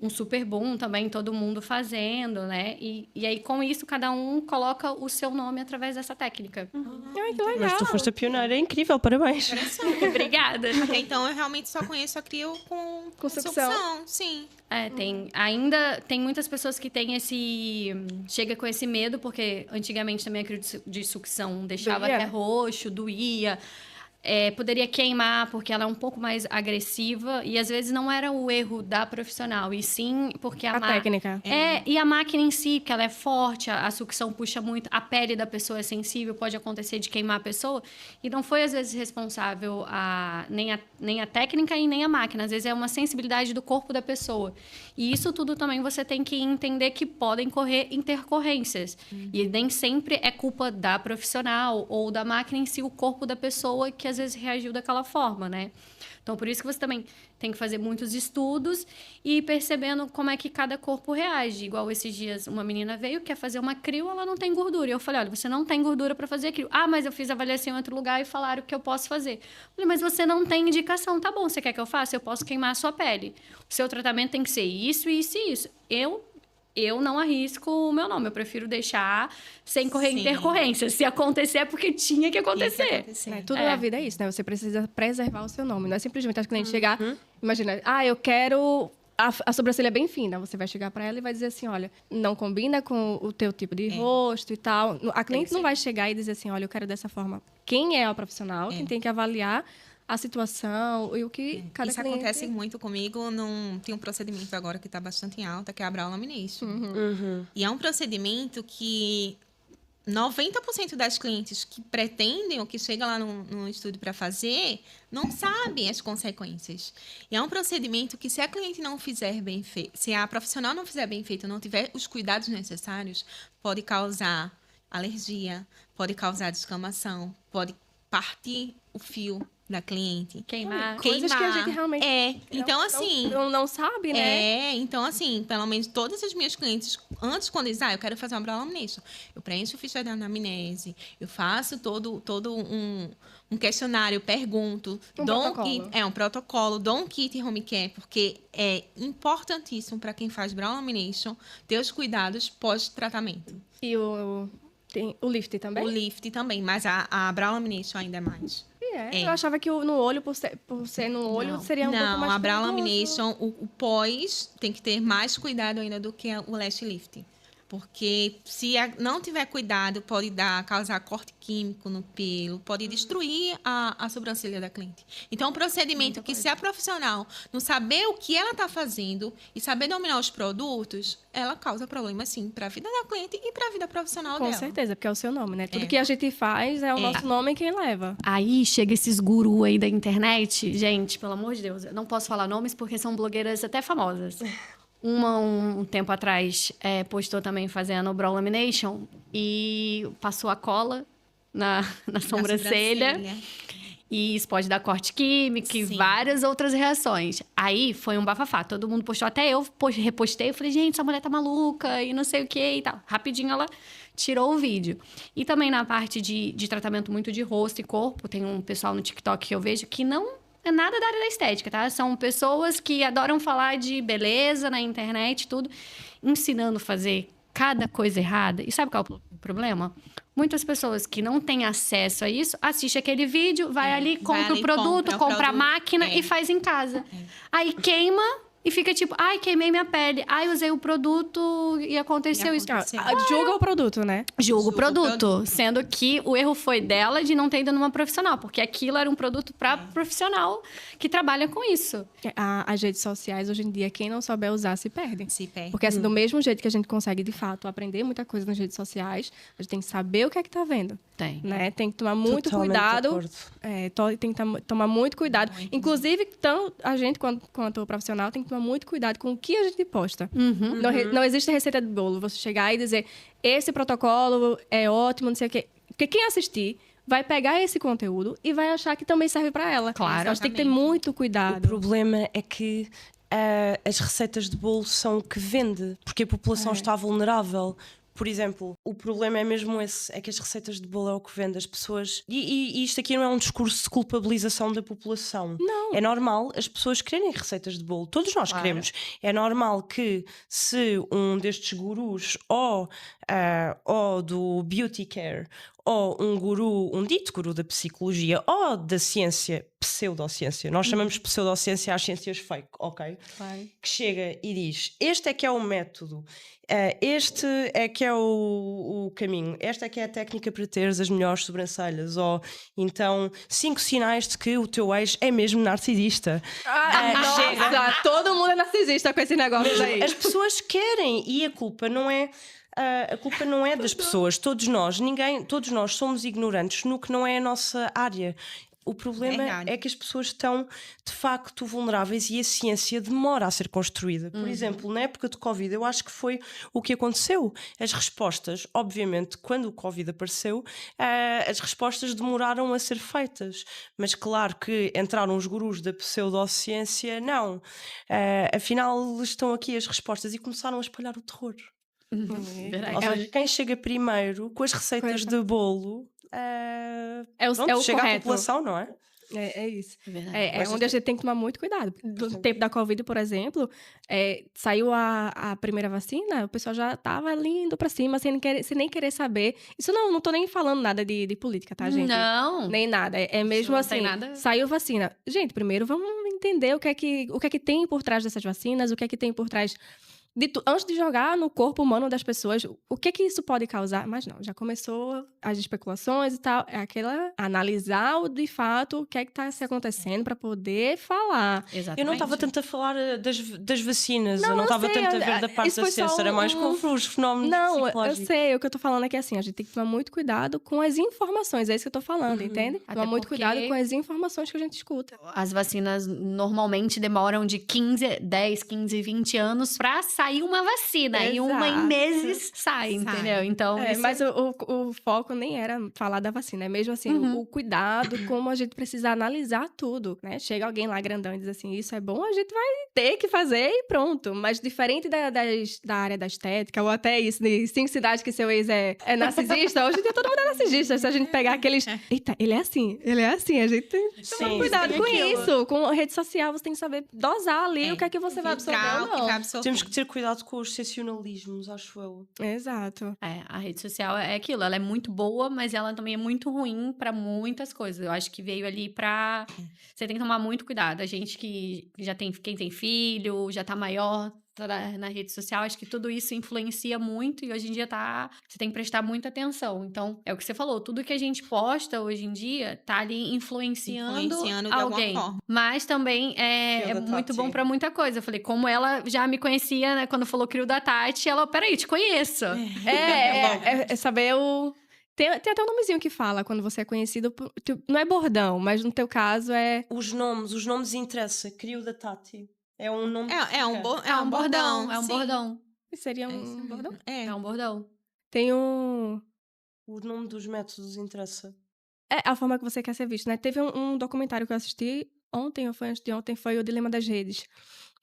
S2: um super boom também, todo mundo fazendo, né? E aí, com isso, cada um coloca o seu nome através dessa técnica.
S1: Ai, que legal.
S4: Mas tu foste a pioneira, é incrível, parabéns.
S2: Obrigada.
S3: Até então, eu realmente só conheço a crio com
S1: sucção.
S3: Sim.
S2: Ainda tem muitas pessoas que têm chega com esse medo, porque antigamente também a crio de sucção deixava
S1: Doía?
S2: até roxo, doía. Poderia queimar porque ela é um pouco mais agressiva e às vezes não era o erro da profissional, e sim porque
S1: A técnica.
S2: e a máquina em si, que ela é forte, a sucção puxa muito, a pele da pessoa é sensível, pode acontecer de queimar a pessoa, e não foi às vezes responsável nem a técnica e nem a máquina, às vezes é uma sensibilidade do corpo da pessoa. E isso tudo também você tem que entender que podem correr intercorrências. E nem sempre é culpa da profissional ou da máquina em si, o corpo da pessoa que às vezes reagiu daquela forma, né? Então, por isso que você também tem que fazer muitos estudos e ir percebendo como é que cada corpo reage. Igual esses dias, uma menina veio, quer fazer uma crio, ela não tem gordura. E eu falei, olha, você não tem gordura para fazer crio. Mas eu fiz avaliação em outro lugar e falaram que eu posso fazer. Eu falei, mas você não tem indicação. Tá bom, você quer que eu faça? Eu posso queimar a sua pele. O seu tratamento tem que ser isso, isso e isso. Eu não arrisco o meu nome, eu prefiro deixar sem correr intercorrência. Se acontecer, é porque tinha que acontecer.
S1: Tudo na vida é isso, né? Você precisa preservar o seu nome. Não é simplesmente a cliente chegar... Imagina, eu quero a sobrancelha bem fina. Você vai chegar para ela e vai dizer assim, olha, não combina com o teu tipo de rosto e tal. A cliente não vai chegar e dizer assim, olha, eu quero dessa forma. Quem é o profissional, quem tem que avaliar a situação e o que cada
S3: Isso
S1: cliente...
S3: acontece muito comigo. Tem um procedimento agora que está bastante em alta, que é a Brow-Lamination. E é um procedimento que 90% das clientes que pretendem ou que chegam lá no estúdio para fazer não sabem as consequências. E é um procedimento que, se a cliente não fizer bem feito, se a profissional não fizer bem feito, não tiver os cuidados necessários, pode causar alergia, pode causar descamação, pode partir o fio da cliente.
S2: Queimar.
S1: Coisas que a gente realmente...
S3: Então, assim...
S1: Não sabe, né?
S3: Então, assim, pelo menos todas as minhas clientes, antes, quando dizem, eu quero fazer uma Brow-Lamination, eu preencho o ficha de anamnese, eu faço todo um questionário, eu pergunto.
S1: Protocolo.
S3: Um protocolo, dou um kit home care, porque é importantíssimo para quem faz Brow-Lamination ter os cuidados pós-tratamento.
S1: E tem o lift também?
S3: O lift também, mas a Brow-Lamination ainda é mais.
S1: Eu achava que no olho, por ser no olho, seria um pouco mais...
S3: Não, a Brow
S1: perigoso.
S3: Lamination, o pós, tem que ter mais cuidado ainda do que o lash lift. Porque se não tiver cuidado, pode causar corte químico no pelo, pode destruir a sobrancelha da cliente. Então, é um procedimento que, se a profissional não saber o que ela está fazendo e saber dominar os produtos, ela causa problema, sim, para a vida da cliente e para a vida profissional dela.
S1: Com certeza, porque é o seu nome, né? Tudo que a gente faz é o nosso nome quem leva.
S2: Aí chega esses gurus aí da internet. Gente, pelo amor de Deus, eu não posso falar nomes porque são blogueiras até famosas. Uma, um tempo atrás, postou também fazendo brow lamination e passou a cola na sobrancelha. E isso pode dar corte químico e várias outras reações. Aí foi um bafafá. Todo mundo postou, até eu repostei. Eu falei, gente, essa mulher tá maluca e não sei o que e tal. Rapidinho ela tirou o vídeo. E também na parte de tratamento muito de rosto e corpo, tem um pessoal no TikTok que eu vejo que não é nada da área da estética, tá? São pessoas que adoram falar de beleza na internet, tudo, ensinando a fazer cada coisa errada. E sabe qual é o problema? Muitas pessoas que não têm acesso a isso, assistem aquele vídeo, vai ali, compra o produto, compra a máquina e faz em casa. Aí queima e fica tipo, ai, queimei minha pele. Ai, usei o produto e aconteceu isso.
S1: Julga o produto, né?
S2: Julga o produto. Sendo que o erro foi dela de não ter ido numa profissional. Porque aquilo era um produto para profissional que trabalha com isso.
S1: As redes sociais, hoje em dia, quem não souber usar se perde.
S3: Se perde.
S1: Porque assim, do mesmo jeito que a gente consegue, de fato, aprender muita coisa nas redes sociais, a gente tem que saber o que é que tá vendo.
S2: Tem.
S1: Né? Tem que tomar muito
S4: Totalmente
S1: cuidado.
S4: de acordo.
S1: Tem que tomar muito cuidado. Inclusive, tanto a gente, quanto o profissional, tem que tomar muito cuidado com o que a gente posta. Não existe receita de bolo. Você chegar e dizer, esse protocolo é ótimo, não sei o quê. Porque quem assistir vai pegar esse conteúdo e vai achar que também serve para ela.
S2: Claro.
S1: Então, a gente tem que ter muito cuidado.
S4: O problema é que as receitas de bolo são o que vende, porque a população está vulnerável. Por exemplo, o problema é mesmo esse, é que as receitas de bolo é o que vende as pessoas. E isto aqui não é um discurso de culpabilização da população.
S1: Não.
S4: É normal as pessoas quererem receitas de bolo. Todos nós queremos. É normal que se um destes gurus ou do beauty care ou um dito guru da psicologia ou da ciência, pseudociência, nós chamamos pseudociência às ciências fake, ok?
S1: Claro.
S4: Que chega e diz, este é que é o método, este é que é o caminho, esta é que é a técnica para teres as melhores sobrancelhas, ou então 5 sinais de que o teu ex é mesmo narcisista.
S1: Nossa, todo mundo é narcisista com esse negócio aí.
S4: As pessoas querem, e a culpa não é das pessoas. Todos nós somos ignorantes no que não é a nossa área. O problema é que as pessoas estão de facto vulneráveis e a ciência demora a ser construída. Por exemplo, na época de Covid, eu acho que foi o que aconteceu. As respostas, obviamente, quando o Covid apareceu, as respostas demoraram a ser feitas. Mas claro que entraram os gurus da pseudociência, não. Afinal, estão aqui as respostas e começaram a espalhar o terror. Ou seja, quem chega primeiro com as receitas de bolo
S1: é o
S4: chega
S1: correto.
S4: à população, não é?
S1: É isso.
S2: É
S1: onde a gente tem que tomar muito cuidado. No tempo da Covid, por exemplo, saiu a primeira vacina, o pessoal já tava indo pra cima, sem nem querer saber. Isso não tô nem falando nada de política, tá, gente?
S2: Não.
S1: Nem nada. É mesmo
S2: não
S1: assim,
S2: tem nada.
S1: Saiu vacina. Gente, primeiro vamos entender o que é que tem por trás dessas vacinas, o que é que tem por trás... Antes de jogar no corpo humano das pessoas, o que isso pode causar? Mas não, já começou as especulações e tal. É analisar de fato o que é que está se acontecendo para poder falar.
S2: Exatamente.
S4: Eu não estava tanto a falar das vacinas, eu não
S1: eu
S4: estava
S1: sei,
S4: tanto a ver da parte da ciência, era mais com os fenómenos psicológicos.
S1: Eu sei, o que eu tô falando é que assim, a gente tem que tomar muito cuidado com as informações, é isso que eu tô falando, entende? Tomar muito cuidado com as informações que a gente escuta.
S2: As vacinas normalmente demoram de 10, 15, 20 anos para sair uma vacina.
S1: Exato.
S2: E uma em meses sai, entendeu? Então,
S1: mas o foco nem era falar da vacina, é mesmo assim, o cuidado, como a gente precisa analisar tudo, né? Chega alguém lá grandão e diz assim, isso é bom, a gente vai ter que fazer e pronto. Mas diferente da área da estética, ou até isso, de 5 cidades que seu ex é narcisista, hoje em dia todo mundo é narcisista. Se a gente pegar aqueles... Eita, ele é assim, a gente tem que tomar cuidado com isso. Com a rede social, você tem que saber dosar ali o que é que você vai absorver ou não.
S4: Temos que ter cuidado com os sensacionalismos, acho eu.
S1: Exato.
S2: A rede social é aquilo, ela é muito boa, mas ela também é muito ruim pra muitas coisas. Eu acho que veio ali pra... Você tem que tomar muito cuidado. A gente que já tem... Quem tem filho, já tá maior, na rede social, acho que tudo isso influencia muito e hoje em dia você tem que prestar muita atenção. Então, é o que você falou, tudo que a gente posta hoje em dia tá ali influenciando
S3: de
S2: alguém.
S3: alguma forma.
S2: Mas também é muito bom pra muita coisa. Eu falei, como ela já me conhecia, né, quando falou Crio da Tati, ela, peraí, te conheço.
S1: É saber o... Tem até um nomezinho que fala quando você é conhecido. Não é bordão, mas no teu caso é...
S4: Os nomes interessa. Crio da Tati. É um nome.
S3: É um
S2: bordão. É um
S3: sim.
S2: bordão.
S1: Seria um bordão?
S2: É um bordão.
S1: Tem um...
S4: O nome dos métodos interessa.
S1: É a forma que você quer ser visto, né? Teve um documentário que eu assisti ontem, ou foi antes de ontem, foi o Dilema das Redes.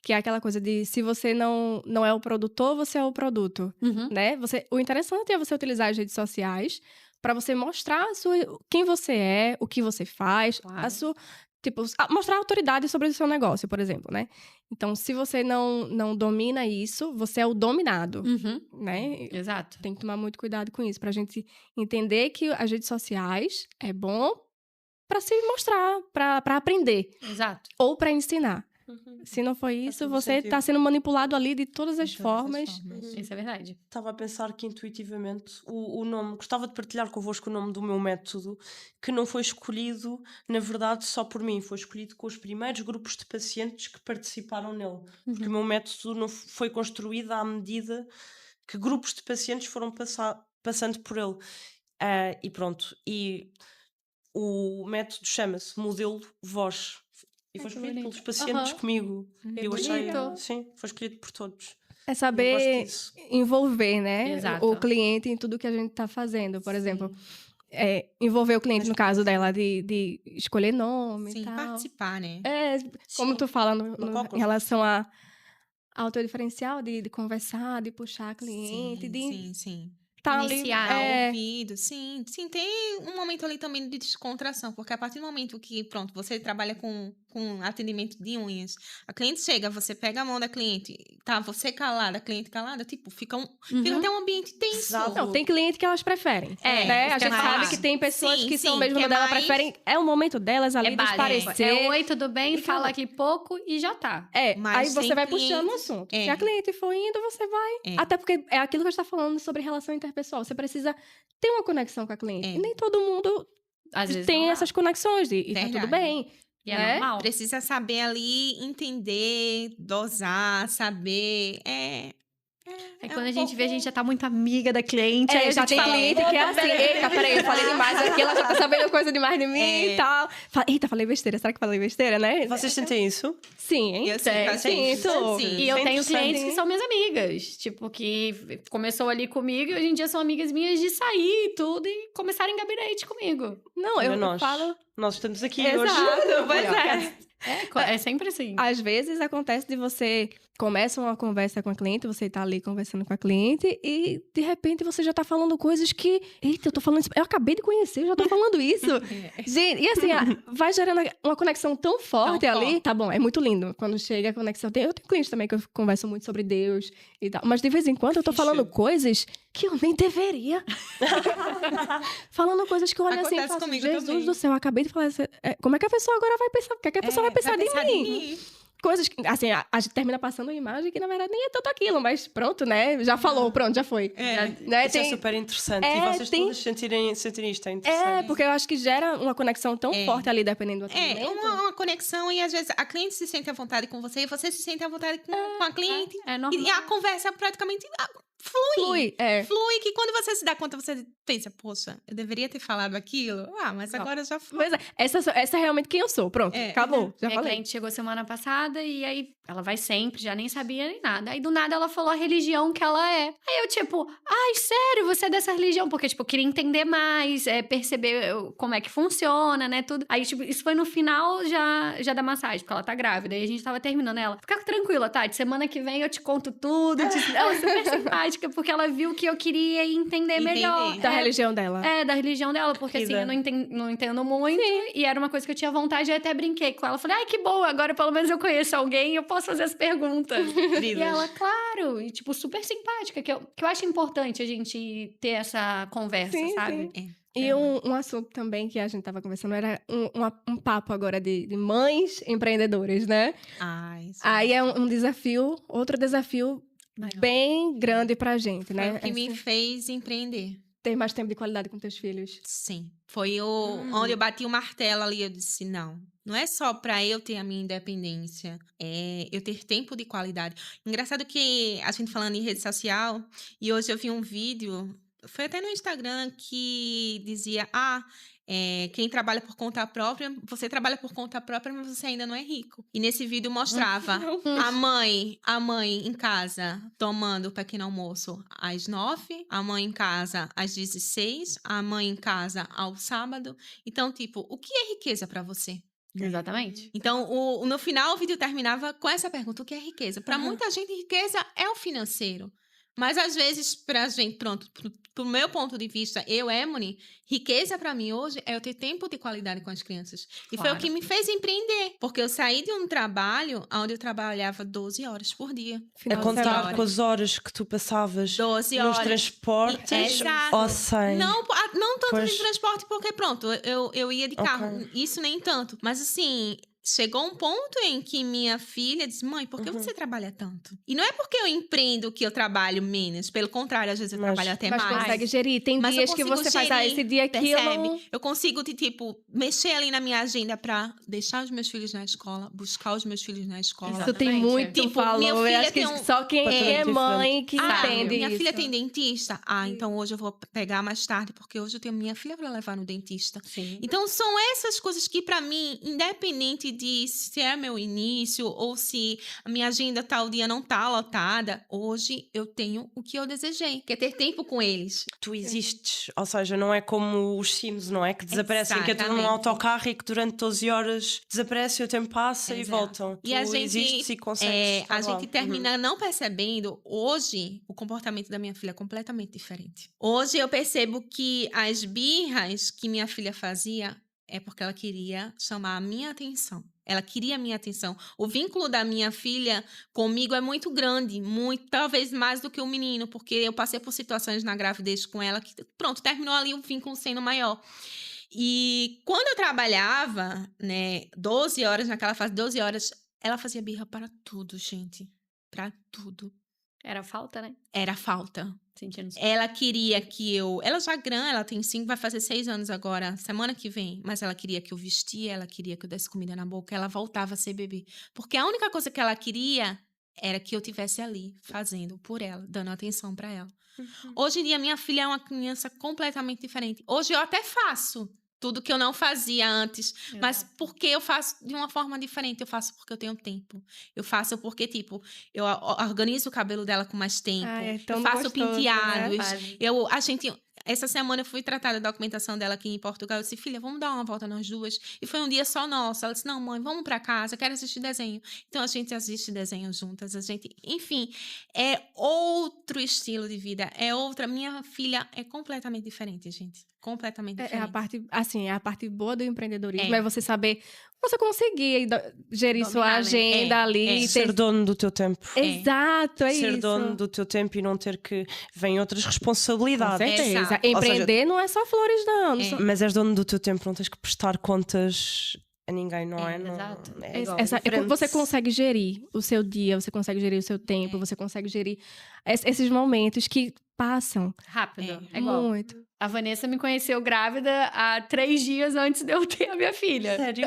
S1: Que é aquela coisa de, se você não é o produtor, você é o produto, né? O interessante é você utilizar as redes sociais para você mostrar quem você é, o que você faz,
S2: Claro.
S1: mostrar autoridade sobre o seu negócio, por exemplo, né? Então, se você não domina isso, você é o dominado, né?
S2: Exato.
S1: Tem que tomar muito cuidado com isso, pra gente entender que as redes sociais é bom para se mostrar, para aprender.
S2: Exato.
S1: Ou para ensinar. Se não for isso, você está sendo manipulado ali de todas as formas.
S2: Isso é verdade.
S4: Estava a pensar que intuitivamente o nome... Gostava de partilhar convosco o nome do meu método, que não foi escolhido, na verdade, só por mim. Foi escolhido com os primeiros grupos de pacientes que participaram nele. Porque o meu método não foi construído à medida que grupos de pacientes foram passando por ele. E pronto. E o método chama-se Modelo Voz. E foi escolhido pelos pacientes comigo. Eu achei, sim, foi escolhido por todos.
S1: É saber envolver, né?
S2: Exato.
S1: O cliente em tudo que a gente está fazendo. Por exemplo, envolver o cliente, no caso dela, de escolher nome e tal.
S3: Participar, né?
S1: Como tu fala em relação a teu diferencial, de conversar, de puxar cliente,
S3: Sim.
S1: Tá
S3: iniciar,
S1: ali,
S3: ouvido, sim, tem um momento ali também de descontração, porque a partir do momento que, pronto, você trabalha com atendimento de unhas, a cliente chega, você pega a mão da cliente, tá, você calada, a cliente calada, tipo, fica até um ambiente tenso.
S1: Não, tem cliente que elas preferem, né? A gente sabe que tem pessoas que são mesmo dela, preferem, é o momento delas ali de parecer.
S2: Oi, tudo bem? Fala aqui pouco e já tá.
S1: Aí você vai puxando o assunto. Se a cliente for indo, você vai. Até porque é aquilo que a gente tá falando sobre relação interpessoal. Você precisa ter uma conexão com a cliente. E nem todo mundo
S2: às vezes
S1: tem essas conexões. E tá tudo bem.
S2: E é normal.
S3: Precisa saber ali entender, dosar, saber.
S2: Aí quando a gente vê, a gente já tá muito amiga da cliente.
S1: Aí já tem cliente que é assim, eita, peraí, eu falei demais aqui, ela já tá sabendo coisa demais de mim e tal. Eita, falei besteira, será que falei besteira, né?
S4: Vocês sentem isso?
S1: Sim, hein?
S3: Eu sinto.
S2: E eu tenho clientes que são minhas amigas. Tipo, que começou ali comigo e hoje em dia são amigas minhas de sair e tudo e começaram em gabinete comigo.
S1: Não, eu falo...
S4: Nós estamos aqui
S1: hoje. Pois
S2: é sempre assim.
S1: Às vezes acontece de você começa uma conversa com a cliente, você tá ali conversando com a cliente e de repente você já tá falando coisas que, eita, eu tô falando isso, eu acabei de conhecer, eu já tô falando isso. Gente, e assim, vai gerando uma conexão tão forte ali. Tá bom, é muito lindo quando chega a conexão. Eu tenho clientes também que eu converso muito sobre Deus e tal, mas de vez em quando eu tô falando coisas que eu nem deveria. Falando coisas que eu olho assim e faço, Jesus também. Do céu, eu acabei de falar, como é que a pessoa agora vai pensar? O que é que a pessoa vai pensar de mim? Coisas que, assim, a gente termina passando uma imagem que, na verdade, nem é tanto aquilo, mas pronto, né? Já falou, pronto, já foi. Né?
S4: Isso é super interessante. E vocês todos sentirem isto é interessante.
S1: Porque eu acho que gera uma conexão tão forte ali, dependendo do atendimento.
S3: Uma conexão e, às vezes, a cliente se sente à vontade com você e você se sente à vontade com a cliente.
S2: É normal.
S3: E a conversa praticamente flui, que quando você se dá conta, você pensa, poxa, eu deveria ter falado aquilo. Mas agora já foi.
S1: Pois é, essa é realmente quem eu sou, pronto, acabou, já falei.
S2: A cliente chegou semana passada e aí ela vai sempre, já nem sabia nem nada. Aí do nada ela falou a religião que ela é. Aí eu tipo, ai, sério, você é dessa religião? Porque tipo, eu queria entender mais, perceber como é que funciona, né, tudo. Aí tipo, isso foi no final já da massagem, porque ela tá grávida. Aí a gente tava terminando ela. Fica tranquila, Tati, semana que vem eu te conto tudo. Ela é super simpática, porque ela viu que eu queria entender melhor.
S1: Da religião dela.
S2: Da religião dela, porque assim, eu não entendo muito. Sim. E era uma coisa que eu tinha vontade, eu até brinquei com ela. Falei, ai, que boa, agora pelo menos eu conheço alguém e eu posso fazer as perguntas. E ela, claro, e tipo, super simpática, que eu acho importante a gente ter essa conversa, sabe?
S1: Sim. E um assunto também que a gente tava conversando era um papo agora de mães empreendedoras, né? Aí é um desafio, outro desafio bem grande pra gente, né?
S3: Foi o que me fez empreender.
S1: Ter mais tempo de qualidade com teus filhos.
S3: Sim. Foi onde eu bati o martelo ali, eu disse, não é só pra eu ter a minha independência, é eu ter tempo de qualidade. Engraçado que a gente falando em rede social, e hoje eu vi um vídeo, foi até no Instagram, que dizia, quem trabalha por conta própria, você trabalha por conta própria, mas você ainda não é rico. E nesse vídeo mostrava a mãe em casa tomando o pequeno almoço às 9, a mãe em casa às 16, a mãe em casa ao sábado. Então, tipo, o que é riqueza pra você?
S2: Exatamente.
S3: Então, no final, o vídeo terminava com essa pergunta: o que é riqueza? Pra muita gente, riqueza é o financeiro. Mas, às vezes, pra gente, pro meu ponto de vista, Emily, riqueza pra mim hoje é eu ter tempo de qualidade com as crianças. E foi o que me fez empreender. Porque eu saí de um trabalho onde eu trabalhava 12 horas por dia.
S4: A contar com as horas que tu passavas
S3: 12 horas.
S4: Nos transportes, ou sem...
S3: Não tanto de transporte, porque eu ia de carro. Isso nem tanto. Mas, assim... Chegou um ponto em que minha filha disse, mãe, por que você trabalha tanto? E não é porque eu empreendo que eu trabalho menos. Pelo contrário, às vezes eu trabalho até mais.
S1: Mas consegue gerir. Tem dias que você faz, esse dia aqui
S3: eu consigo, mexer ali na minha agenda pra deixar os meus filhos na escola, buscar os meus filhos na escola.
S1: Isso tem muito valor. Eu acho que só quem é mãe que entende
S3: minha filha tem dentista. Então hoje eu vou pegar mais tarde, porque hoje eu tenho minha filha pra levar no dentista.
S2: Sim.
S3: Então são essas coisas que pra mim, independente de se é meu início ou se a minha agenda tal dia não tá lotada, hoje eu tenho o que eu desejei, que é ter tempo com eles.
S4: Tu existes, ou seja, não é como os Sims, não é? Que desaparecem, que é tudo num autocarro e que durante 12 horas desaparece, o tempo passa e voltam.
S3: E
S4: tu existes e consegues
S3: a gente termina não percebendo, hoje, o comportamento da minha filha é completamente diferente. Hoje eu percebo que as birras que minha filha fazia é porque ela queria chamar a minha atenção. Ela queria a minha atenção. O vínculo da minha filha comigo é muito grande, talvez mais do que o menino, porque eu passei por situações na gravidez com ela que, pronto, terminou ali o vínculo sendo maior. E quando eu trabalhava, 12 horas, naquela fase, 12 horas, ela fazia birra para tudo, gente. Para tudo.
S2: Era falta, né?
S3: Era falta.
S2: Sentindo isso.
S3: Ela queria que eu... Ela já grande, ela tem 5, vai fazer 6 anos agora, semana que vem. Mas ela queria que eu vestia, ela queria que eu desse comida na boca. Ela voltava a ser bebê. Porque a única coisa que ela queria era que eu estivesse ali, fazendo por ela, dando atenção pra ela. Hoje em dia, minha filha é uma criança completamente diferente. Hoje eu até faço tudo que eu não fazia antes. Exato. Mas porque eu faço de uma forma diferente. Eu faço porque eu tenho tempo. Eu faço porque, eu organizo o cabelo dela com mais tempo. Eu faço penteados. Né? Essa semana eu fui tratar da documentação dela aqui em Portugal. Eu disse, filha, vamos dar uma volta nós duas. E foi um dia só nosso. Ela disse, não, mãe, vamos pra casa, eu quero assistir desenho. Então a gente assiste desenho juntas. Enfim, é outro estilo de vida. Minha filha é completamente diferente, gente. Completamente diferente.
S1: É a parte boa do empreendedorismo. É você saber, você conseguir gerir sua agenda ali.
S4: Ser dono do teu tempo.
S1: Exato, é isso.
S4: Ser dono do teu tempo e não ter que... Vêm outras responsabilidades.
S1: Com certeza. Empreender não é só flores, não.
S4: Mas és dono do teu tempo, não tens que prestar contas a ninguém, não é?
S2: Exato.
S1: Você consegue gerir o seu dia, você consegue gerir o seu tempo, você consegue gerir esses momentos que passam.
S2: Rápido.
S1: É igual. Muito.
S2: A Vanessa me conheceu grávida há 3 dias antes de eu ter a minha filha.
S4: Sério?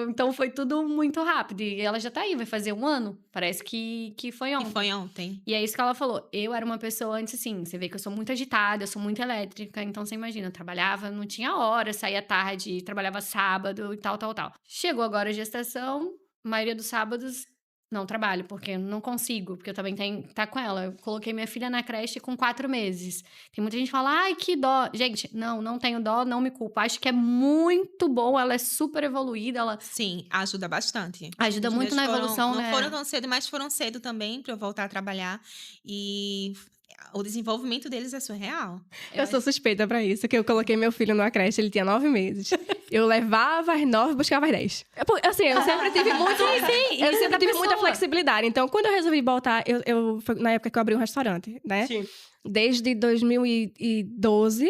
S2: Então foi tudo muito rápido. E ela já tá aí, vai fazer 1 ano. Parece que foi ontem.
S3: E foi ontem.
S2: E é isso que ela falou. Eu era uma pessoa antes, assim, você vê que eu sou muito agitada, eu sou muito elétrica. Então você imagina, eu trabalhava, não tinha hora, saía tarde, trabalhava sábado e tal. Chegou agora a gestação, a maioria dos sábados... Não trabalho, porque não consigo, porque eu também tenho que estar com ela. Eu coloquei minha filha na creche com 4 meses. Tem muita gente que fala, ai, que dó. Gente, não tenho dó, não me culpo. Acho que é muito bom, ela é super evoluída.
S3: Sim, ajuda bastante.
S2: Ajuda muito na evolução,
S3: né? Não foram tão cedo, mas foram cedo também pra eu voltar a trabalhar. E... o desenvolvimento deles é surreal.
S1: Eu sou suspeita pra isso, que eu coloquei meu filho numa creche, ele tinha 9 meses. Eu levava às 9 e buscava às 10. Assim, eu sempre tive muito... eu sempre tive muita flexibilidade. Então, quando eu resolvi voltar, foi na época que eu abri um restaurante, né?
S4: Sim.
S1: Desde 2012,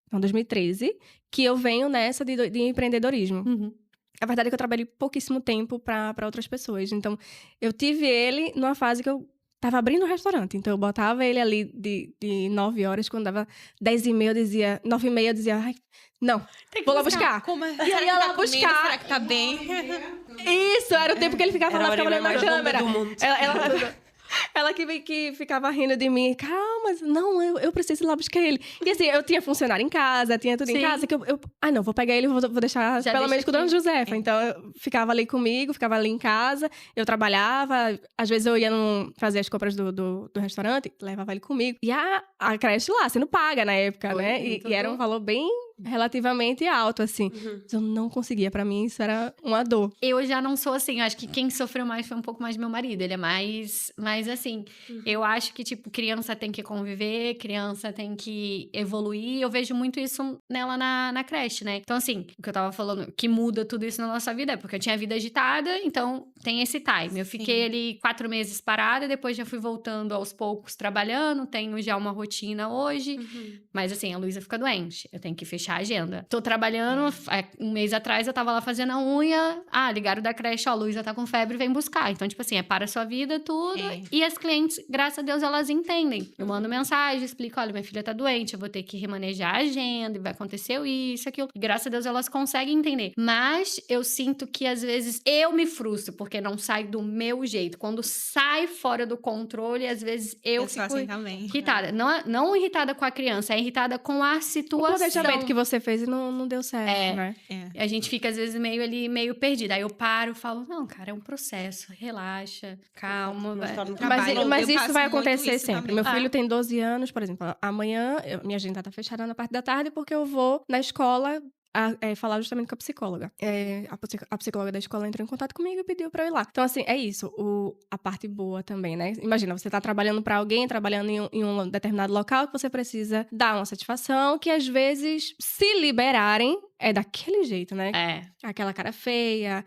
S1: então 2013, que eu venho nessa de empreendedorismo.
S2: Uhum.
S1: A verdade é que eu trabalhei pouquíssimo tempo para outras pessoas. Então, eu tive ele numa fase que eu tava abrindo um restaurante. Então, eu botava ele ali de 9 horas, quando dava 10h30, eu dizia... 9h30, eu dizia, ai, não, vou lá buscar.
S3: Como é?
S1: E aí, ia lá buscar.
S3: Será que tá bem?
S1: Isso, era o tempo que ele ficava lá, ficava olhando na câmera.
S4: Do mundo.
S1: Ela que ficava rindo de mim. Calma, não, eu preciso ir lá buscar ele. E assim, eu tinha funcionário em casa, tinha tudo em casa. Que eu não, vou pegar ele e vou deixar
S2: Já
S1: pelo menos com a Dona Josefa.
S3: É.
S1: Então, eu ficava ali comigo, ficava ali em casa. Eu trabalhava. Às vezes, eu ia fazer as compras do restaurante, levava ele comigo. E a creche lá, sendo paga na época, né? E era um valor bem relativamente alto, assim. Mas eu não conseguia. Pra mim, isso era uma dor.
S2: Eu já não sou assim, eu acho que quem sofreu mais foi um pouco mais meu marido. Ele é mais assim, eu acho que, tipo, criança tem que conviver, criança tem que evoluir. Eu vejo muito isso nela na creche, né? Então, assim, o que eu tava falando, que muda tudo isso na nossa vida é porque eu tinha vida agitada, então tem esse time. Eu fiquei ali 4 meses parada, depois já fui voltando aos poucos trabalhando, tenho já uma rotina hoje. Mas, assim, a Luísa fica doente, eu tenho que fechar a agenda. Tô trabalhando, um mês atrás eu tava lá fazendo a unha, ligaram da creche, ó, a Luísa tá com febre, vem buscar. Então, tipo assim, para a sua vida, tudo. E as clientes, graças a Deus, elas entendem. Eu mando mensagem, explico, olha, minha filha tá doente, eu vou ter que remanejar a agenda, e vai acontecer isso, aquilo. E, graças a Deus, elas conseguem entender. Mas eu sinto que, às vezes, eu me frustro, porque não sai do meu jeito. Quando sai fora do controle, às vezes eu fico
S3: assim também.
S2: irritada. Não irritada com a criança, é irritada com a
S1: O
S2: situação.
S1: planejamento que você fez e não deu certo, né?
S2: A gente fica, às vezes, meio perdida. Aí eu paro e falo, não, cara, é um processo. Relaxa, calma.
S1: Mas isso vai acontecer
S3: isso
S1: sempre.
S3: também.
S1: Meu filho tem 12 anos, por exemplo. Amanhã, minha agenda tá fechada na parte da tarde, porque eu vou na escola falar justamente com a psicóloga. A psicóloga da escola entrou em contato comigo e pediu pra eu ir lá. Então, assim, é isso. A parte boa também, né? Imagina, você tá trabalhando pra alguém, trabalhando em um determinado local, que você precisa dar uma satisfação, que às vezes, se liberarem, é daquele jeito, né? Aquela cara feia.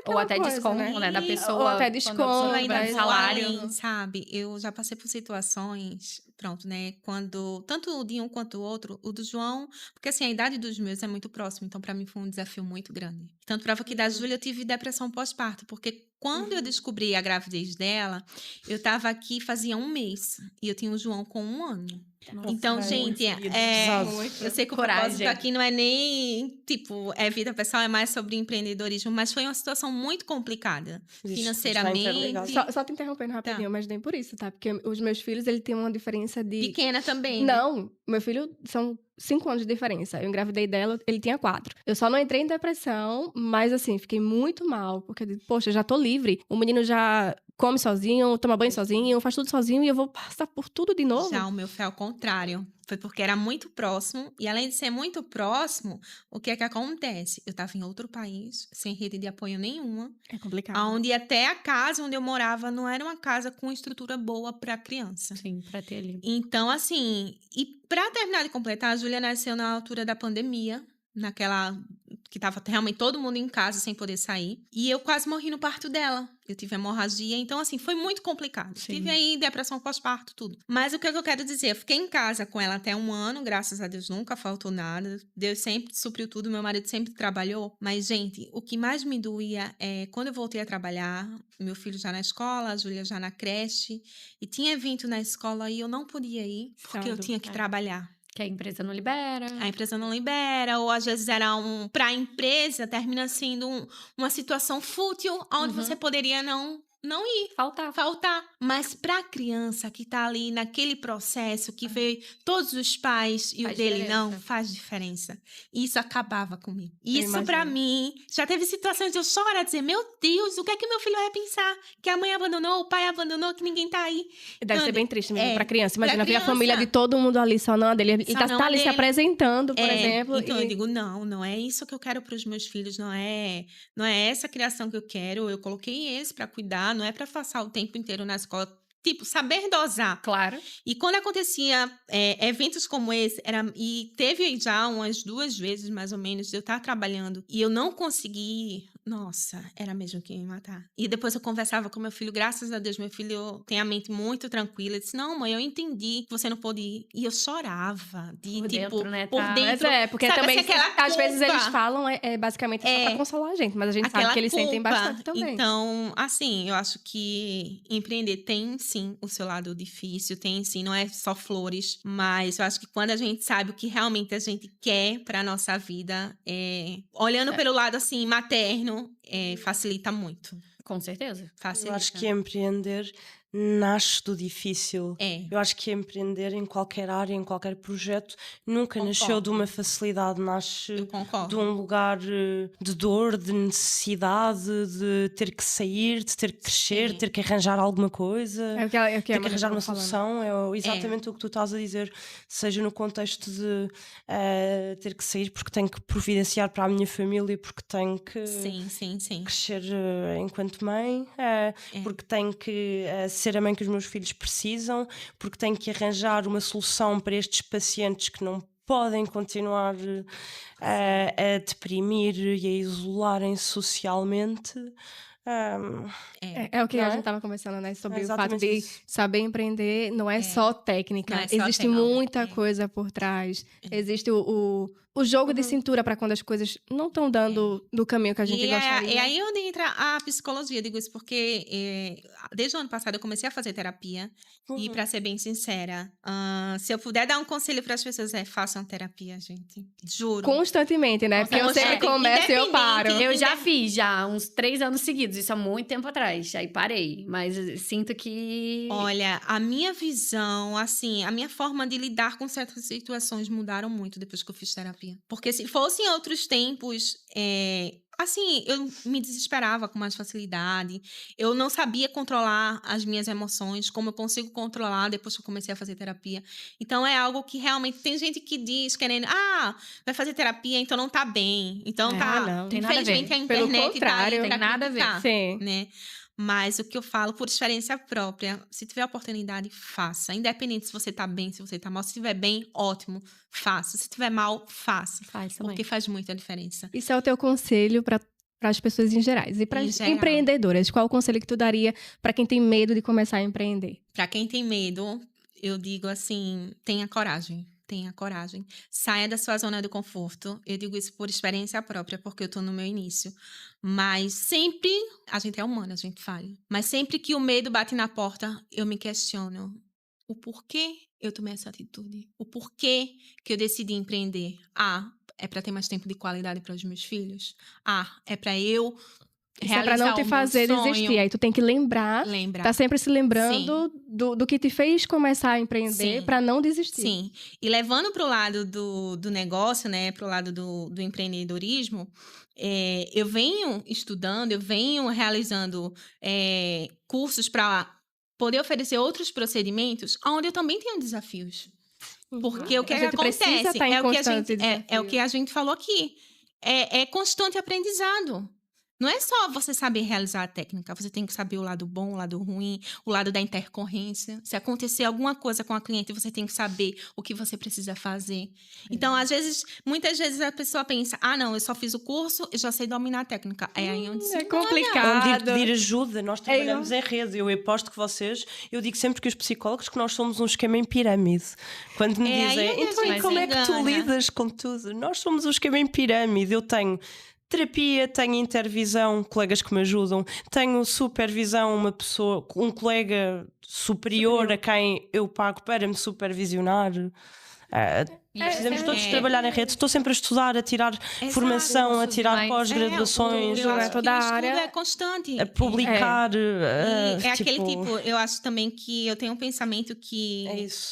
S2: Ou até
S1: coisa,
S2: desconto, né? Da pessoa.
S1: Ou até
S2: quando a pessoa
S1: desconto,
S2: não
S3: ainda
S2: tem
S1: mas
S2: salário.
S3: além, sabe? Eu já passei por situações, pronto, né? Quando, tanto o de um quanto o outro, o do João, porque assim, a idade dos meus é muito próxima, então pra mim foi um desafio muito grande. Tanto prova que da Júlia eu tive depressão pós-parto, porque quando eu descobri a gravidez dela, eu tava aqui fazia 1 mês, e eu tinha o João com 1 ano.
S2: Nossa,
S3: Então, gente, eu sei que o propósito aqui não é nem, tipo, vida pessoal, é mais sobre empreendedorismo, mas foi uma situação muito complicada, financeiramente.
S1: Só te interrompendo rapidinho, mas nem por isso, tá? Porque os meus filhos, eles têm uma diferença de...
S3: Pequena também, né?
S1: Não, meu filho são 5 anos de diferença. Eu engravidei dela, ele tinha 4. Eu só não entrei em depressão, mas assim, fiquei muito mal, porque, poxa, já tô livre. O menino já come sozinho, toma banho sozinho, faz tudo sozinho e eu vou passar por tudo de novo.
S3: Já o meu foi ao contrário. Foi porque era muito próximo. E além de ser muito próximo, o que é que acontece? Eu estava em outro país, sem rede de apoio nenhuma.
S1: É complicado.
S3: Onde até a casa onde eu morava não era uma casa com estrutura boa para criança.
S2: Sim, pra ter ali.
S3: Então, assim, e para terminar de completar, a Júlia nasceu na altura da pandemia. Naquela que tava realmente todo mundo em casa sem poder sair. E eu quase morri no parto dela. Eu tive hemorragia, então assim, foi muito complicado.
S2: Sim.
S3: Tive aí depressão pós-parto, tudo. Mas o que eu quero dizer, eu fiquei em casa com ela até 1 ano, graças a Deus nunca faltou nada. Deus sempre supriu tudo, meu marido sempre trabalhou. Mas, gente, o que mais me doía é quando eu voltei a trabalhar, meu filho já na escola, a Júlia já na creche, e tinha evento na escola e eu não podia ir, porque eu tinha que trabalhar.
S2: Que a empresa não libera.
S3: A empresa não libera, ou às vezes era para a empresa, termina sendo uma situação fútil, onde você poderia não ir. Faltar. Mas para a criança que tá ali naquele processo, que vê todos os pais e o dele não, faz diferença. E isso acabava comigo. Isso para mim, já teve situações de eu chorar, dizer, meu Deus, o que é que meu filho vai pensar? Que a mãe abandonou, o pai abandonou, que ninguém tá aí.
S1: Deve ser bem triste mesmo pra criança. Imagina ver a
S3: criança.
S1: família de todo mundo ali, só não a dele. Ele tá ali se apresentando, por exemplo.
S3: Então eu digo, não é isso que eu quero pros meus filhos, não é essa criação que eu quero. Eu coloquei eles para cuidar, não é para passar o tempo inteiro na escola. Tipo, saber dosar.
S2: Claro.
S3: E quando acontecia eventos como esse, e teve já umas 2 vezes, mais ou menos, de eu estar trabalhando e eu não conseguir nossa, era mesmo que ia me matar. E depois eu conversava com meu filho, graças a Deus, meu filho tem a mente muito tranquila. Ele disse, não, mãe, eu entendi que você não pôde ir. E eu chorava,
S2: por dentro, né?
S3: por dentro.
S1: Mas porque
S3: sabe,
S1: também,
S3: assim,
S1: às vezes eles falam basicamente só pra consolar a gente, mas a gente sabe que eles sentem bastante também.
S3: Então, assim, eu acho que empreender tem, sim, o seu lado difícil, tem, sim, não é só flores, mas eu acho que quando a gente sabe o que realmente a gente quer pra nossa vida, olhando pelo lado, assim, materno, facilita muito.
S2: Com certeza.
S3: Facilita.
S4: Eu acho que empreender nasce do difícil.
S3: É.
S4: Eu acho que empreender em qualquer área, em qualquer projeto, nunca
S3: Concordo.
S4: nasceu de uma facilidade, nasce
S3: Eu concordo.
S4: de um lugar de dor, de necessidade, de ter que sair, de ter que crescer, de ter que arranjar alguma coisa,
S1: É o que
S4: ter que arranjar uma solução. É exatamente o que tu estás a dizer, seja no contexto de ter que sair porque tenho que providenciar para a minha família, porque tenho que
S3: Sim.
S4: crescer enquanto mãe, porque tenho que ser a mãe que os meus filhos precisam, porque tenho que arranjar uma solução para estes pacientes que não podem continuar a deprimir e a isolarem-se socialmente.
S1: É o que
S4: Não
S1: a
S4: é?
S1: gente estava conversando, né? Sobre
S4: É
S1: o fato
S4: exatamente
S1: de
S4: isso.
S1: saber empreender não é só técnica.
S3: Não é só
S1: Existe
S3: técnica.
S1: muita coisa por trás. Existe o jogo de cintura para quando as coisas não estão dando do caminho que a gente gostaria.
S3: E aí onde entra a psicologia, digo isso porque desde o ano passado eu comecei a fazer terapia e, para ser bem sincera, se eu puder dar um conselho para as pessoas, façam terapia, gente. Juro.
S1: Constantemente, né? Porque eu sempre começo e eu paro.
S2: Eu já fiz, uns 3 anos seguidos. Isso há muito tempo atrás. Aí parei. Mas sinto que...
S3: Olha, a minha visão, assim, a minha forma de lidar com certas situações mudaram muito depois que eu fiz terapia. Porque se fossem outros tempos, assim, eu me desesperava com mais facilidade. Eu não sabia controlar as minhas emoções, como eu consigo controlar depois que eu comecei a fazer terapia. Então, é algo que realmente... Tem gente que diz, querendo... vai fazer terapia, então não tá bem. Então,
S1: não,
S2: tem nada a ver.
S3: Infelizmente, a
S1: Pelo
S3: internet
S1: contrário,
S3: tá aí pra
S2: tem nada a ver.
S3: criticar,
S1: Sim.
S3: né? Mas o que eu falo por experiência própria, se tiver oportunidade, faça. Independente se você tá bem, se você tá mal. Se tiver bem, ótimo, faça. Se tiver mal, faça.
S2: Faz também.
S3: Porque faz muita diferença.
S1: Isso é o teu conselho para as pessoas em gerais. E para as empreendedoras, qual o conselho que tu daria para quem tem medo de começar a empreender?
S3: Para quem tem medo, eu digo assim, tenha coragem. Tenha coragem. Saia da sua zona de conforto. Eu digo isso por experiência própria, porque eu tô no meu início. Mas sempre... A gente é humana, a gente falha. Mas sempre que o medo bate na porta, eu me questiono. O porquê eu tomei essa atitude? O porquê que eu decidi empreender? É para ter mais tempo de qualidade para os meus filhos? É para eu...
S1: Isso é pra não te fazer desistir. Aí tu tem que lembrar. Tá sempre se lembrando do que te fez começar a empreender pra não desistir.
S3: Sim. E levando pro lado do negócio, né? Pro lado do empreendedorismo, eu venho estudando, eu venho realizando cursos para poder oferecer outros procedimentos onde eu também tenho desafios. Porque o que acontece é o que a gente falou aqui. É constante aprendizado. Não é só você saber realizar a técnica, você tem que saber o lado bom, o lado ruim, o lado da intercorrência. Se acontecer alguma coisa com a cliente, você tem que saber o que você precisa fazer. Então, muitas vezes a pessoa pensa, não, eu só fiz o curso, eu já sei dominar a técnica. É aí onde
S1: é complicado.
S4: Onde pedir ajuda, nós trabalhamos em rede. Eu aposto que eu digo sempre que os psicólogos que nós somos um esquema em pirâmide. Quando me dizem, então e como é que tu lidas com tudo? Nós somos um esquema em pirâmide. Eu tenho terapia, tenho intervisão, colegas que me ajudam, tenho supervisão, um colega superior a quem eu pago para me supervisionar. Precisamos todos trabalhar em rede. Estou sempre a estudar, a tirar formação, a tirar pós-graduações.
S1: Toda a área
S3: é constante.
S4: A publicar.
S3: Aquele tipo, eu acho também que eu tenho um pensamento que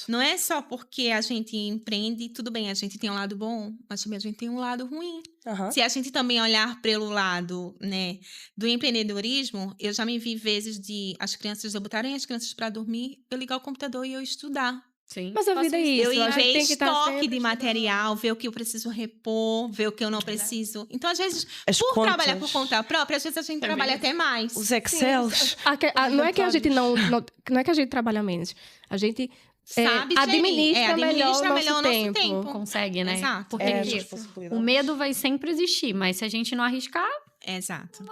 S3: não é só porque a gente empreende, tudo bem, a gente tem um lado bom, mas também a gente tem um lado ruim. Se a gente também olhar pelo lado, né, do empreendedorismo, eu já me vi vezes de eu botarem as crianças para dormir, eu ligar o computador e eu estudar.
S2: Sim.
S1: Mas a vida é isso.
S3: Eu
S1: tem que
S3: estoque de material, ver o que eu preciso repor, ver o que eu não preciso. Então, às vezes, trabalhar por conta própria, às vezes a gente trabalha até mais.
S4: Os Excels.
S1: Não é que a gente não é que a gente trabalha menos. A gente administra melhor o nosso tempo.
S2: Consegue, né?
S3: Exato.
S2: Porque o medo vai sempre existir, mas se a gente não arriscar...
S3: Exato.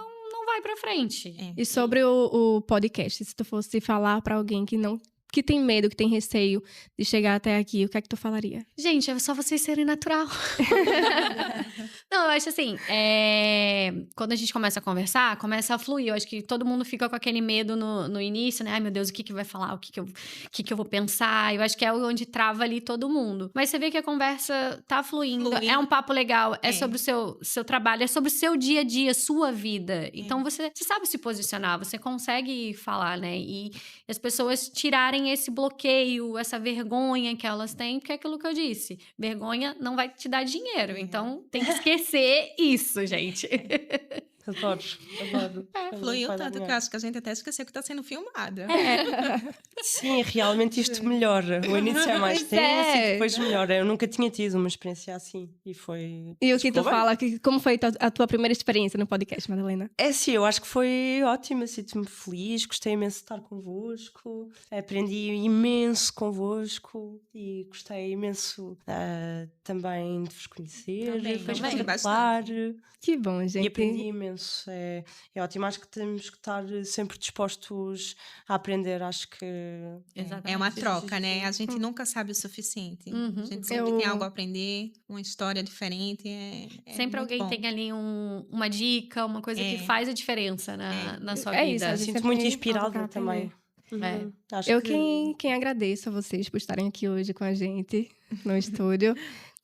S2: não vai pra frente.
S1: E sobre o podcast, se tu fosse falar pra alguém que tem medo, que tem receio de chegar até aqui, o que é que tu falaria?
S2: Gente, é só vocês serem natural. Não, eu acho assim, quando a gente começa a conversar, começa a fluir. Eu acho que todo mundo fica com aquele medo no início, né? Ai, meu Deus, o que vai falar? O que eu vou pensar? Eu acho que é onde trava ali todo mundo. Mas você vê que a conversa tá fluindo. É um papo legal, é sobre o seu trabalho, é sobre o seu dia a dia, sua vida. Então, você sabe se posicionar, você consegue falar, né? E as pessoas tirarem esse bloqueio, essa vergonha que elas têm, porque é aquilo que eu disse. Vergonha não vai te dar dinheiro. Então, tem que esquecer isso, gente.
S4: Adoro.
S3: Fluiu tanto que eu acho que a gente até esqueceu que está sendo filmada.
S4: Sim, realmente isto melhora. O início é mais tenso e depois melhora. Eu nunca tinha tido uma experiência assim e foi...
S1: E o que tu fala, como foi a tua primeira experiência no podcast, Madalena?
S4: Sim, eu acho que foi ótima, sinto-me feliz, gostei imenso de estar convosco, aprendi imenso convosco e gostei imenso também de vos conhecer,
S3: Também
S4: falar.
S1: Que bom, gente.
S4: E aprendi imenso. É ótimo, acho que temos que estar sempre dispostos a aprender, acho que...
S3: É uma troca, né? A gente nunca sabe o suficiente. A gente sempre tem algo a aprender, uma história diferente.
S2: Sempre alguém
S3: bom.
S2: tem ali uma dica, uma coisa que faz a diferença na sua vida.
S1: Isso, a gente
S4: sinto muito inspirada também.
S1: Eu quem agradeço a vocês por estarem aqui hoje com a gente no estúdio.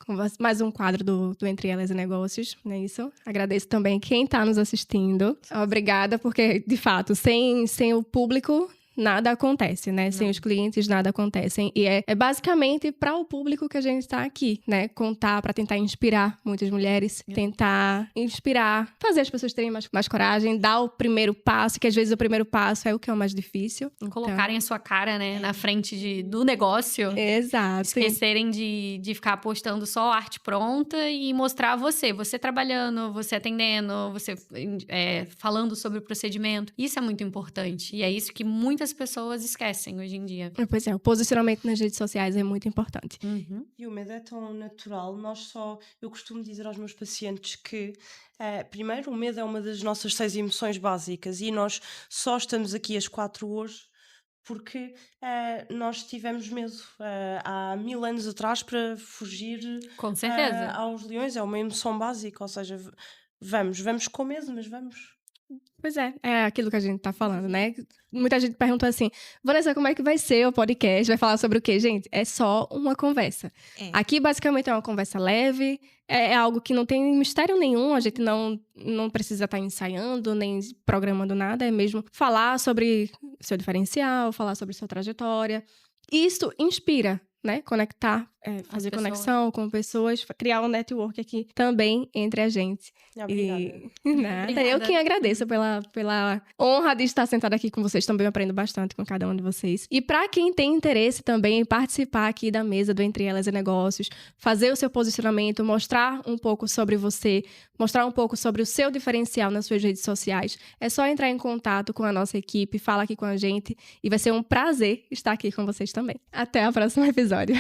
S1: Com mais um quadro do Entre Elas e Negócios, não é isso? Agradeço também quem está nos assistindo. Obrigada, porque, de fato, sem o público, nada acontece, né? Sem os clientes, nada acontece. E é basicamente para o público que a gente está aqui, né? Contar para tentar inspirar muitas mulheres, tentar inspirar, fazer as pessoas terem mais coragem, dar o primeiro passo, que às vezes o primeiro passo é o que é o mais difícil.
S2: Colocarem a sua cara, né, na frente do negócio.
S1: Exato.
S2: Esquecerem de ficar postando só arte pronta e mostrar você trabalhando, você atendendo, você falando sobre o procedimento. Isso é muito importante. E é isso que muitas pessoas esquecem hoje em dia.
S1: Pois é, o posicionamento nas redes sociais é muito importante.
S4: E o medo é tão natural. Eu costumo dizer aos meus pacientes que, primeiro, o medo é uma das nossas 6 emoções básicas e nós só estamos aqui às 4 hoje porque nós tivemos medo há 1000 anos atrás para fugir
S2: Com certeza.
S4: aos leões. É uma emoção básica, ou seja, vamos com medo, mas vamos.
S1: Pois é aquilo que a gente tá falando, né? Muita gente perguntou assim, Vanessa, como é que vai ser o podcast? Vai falar sobre o quê? Gente, é só uma conversa. Aqui, basicamente, é uma conversa leve, é algo que não tem mistério nenhum, a gente não precisa estar ensaiando, nem programando nada, é mesmo falar sobre seu diferencial, falar sobre sua trajetória. Isso inspira, né? Conectar, fazer conexão com pessoas, criar um network aqui também entre a gente.
S4: Obrigada.
S1: Eu quem agradeço pela honra de estar sentada aqui com vocês. Também aprendo bastante com cada um de vocês. E para quem tem interesse também em participar aqui da mesa do Entre Elas e Negócios, fazer o seu posicionamento, mostrar um pouco sobre você, mostrar um pouco sobre o seu diferencial nas suas redes sociais, é só entrar em contato com a nossa equipe, fala aqui com a gente e vai ser um prazer estar aqui com vocês também. Até o próximo episódio.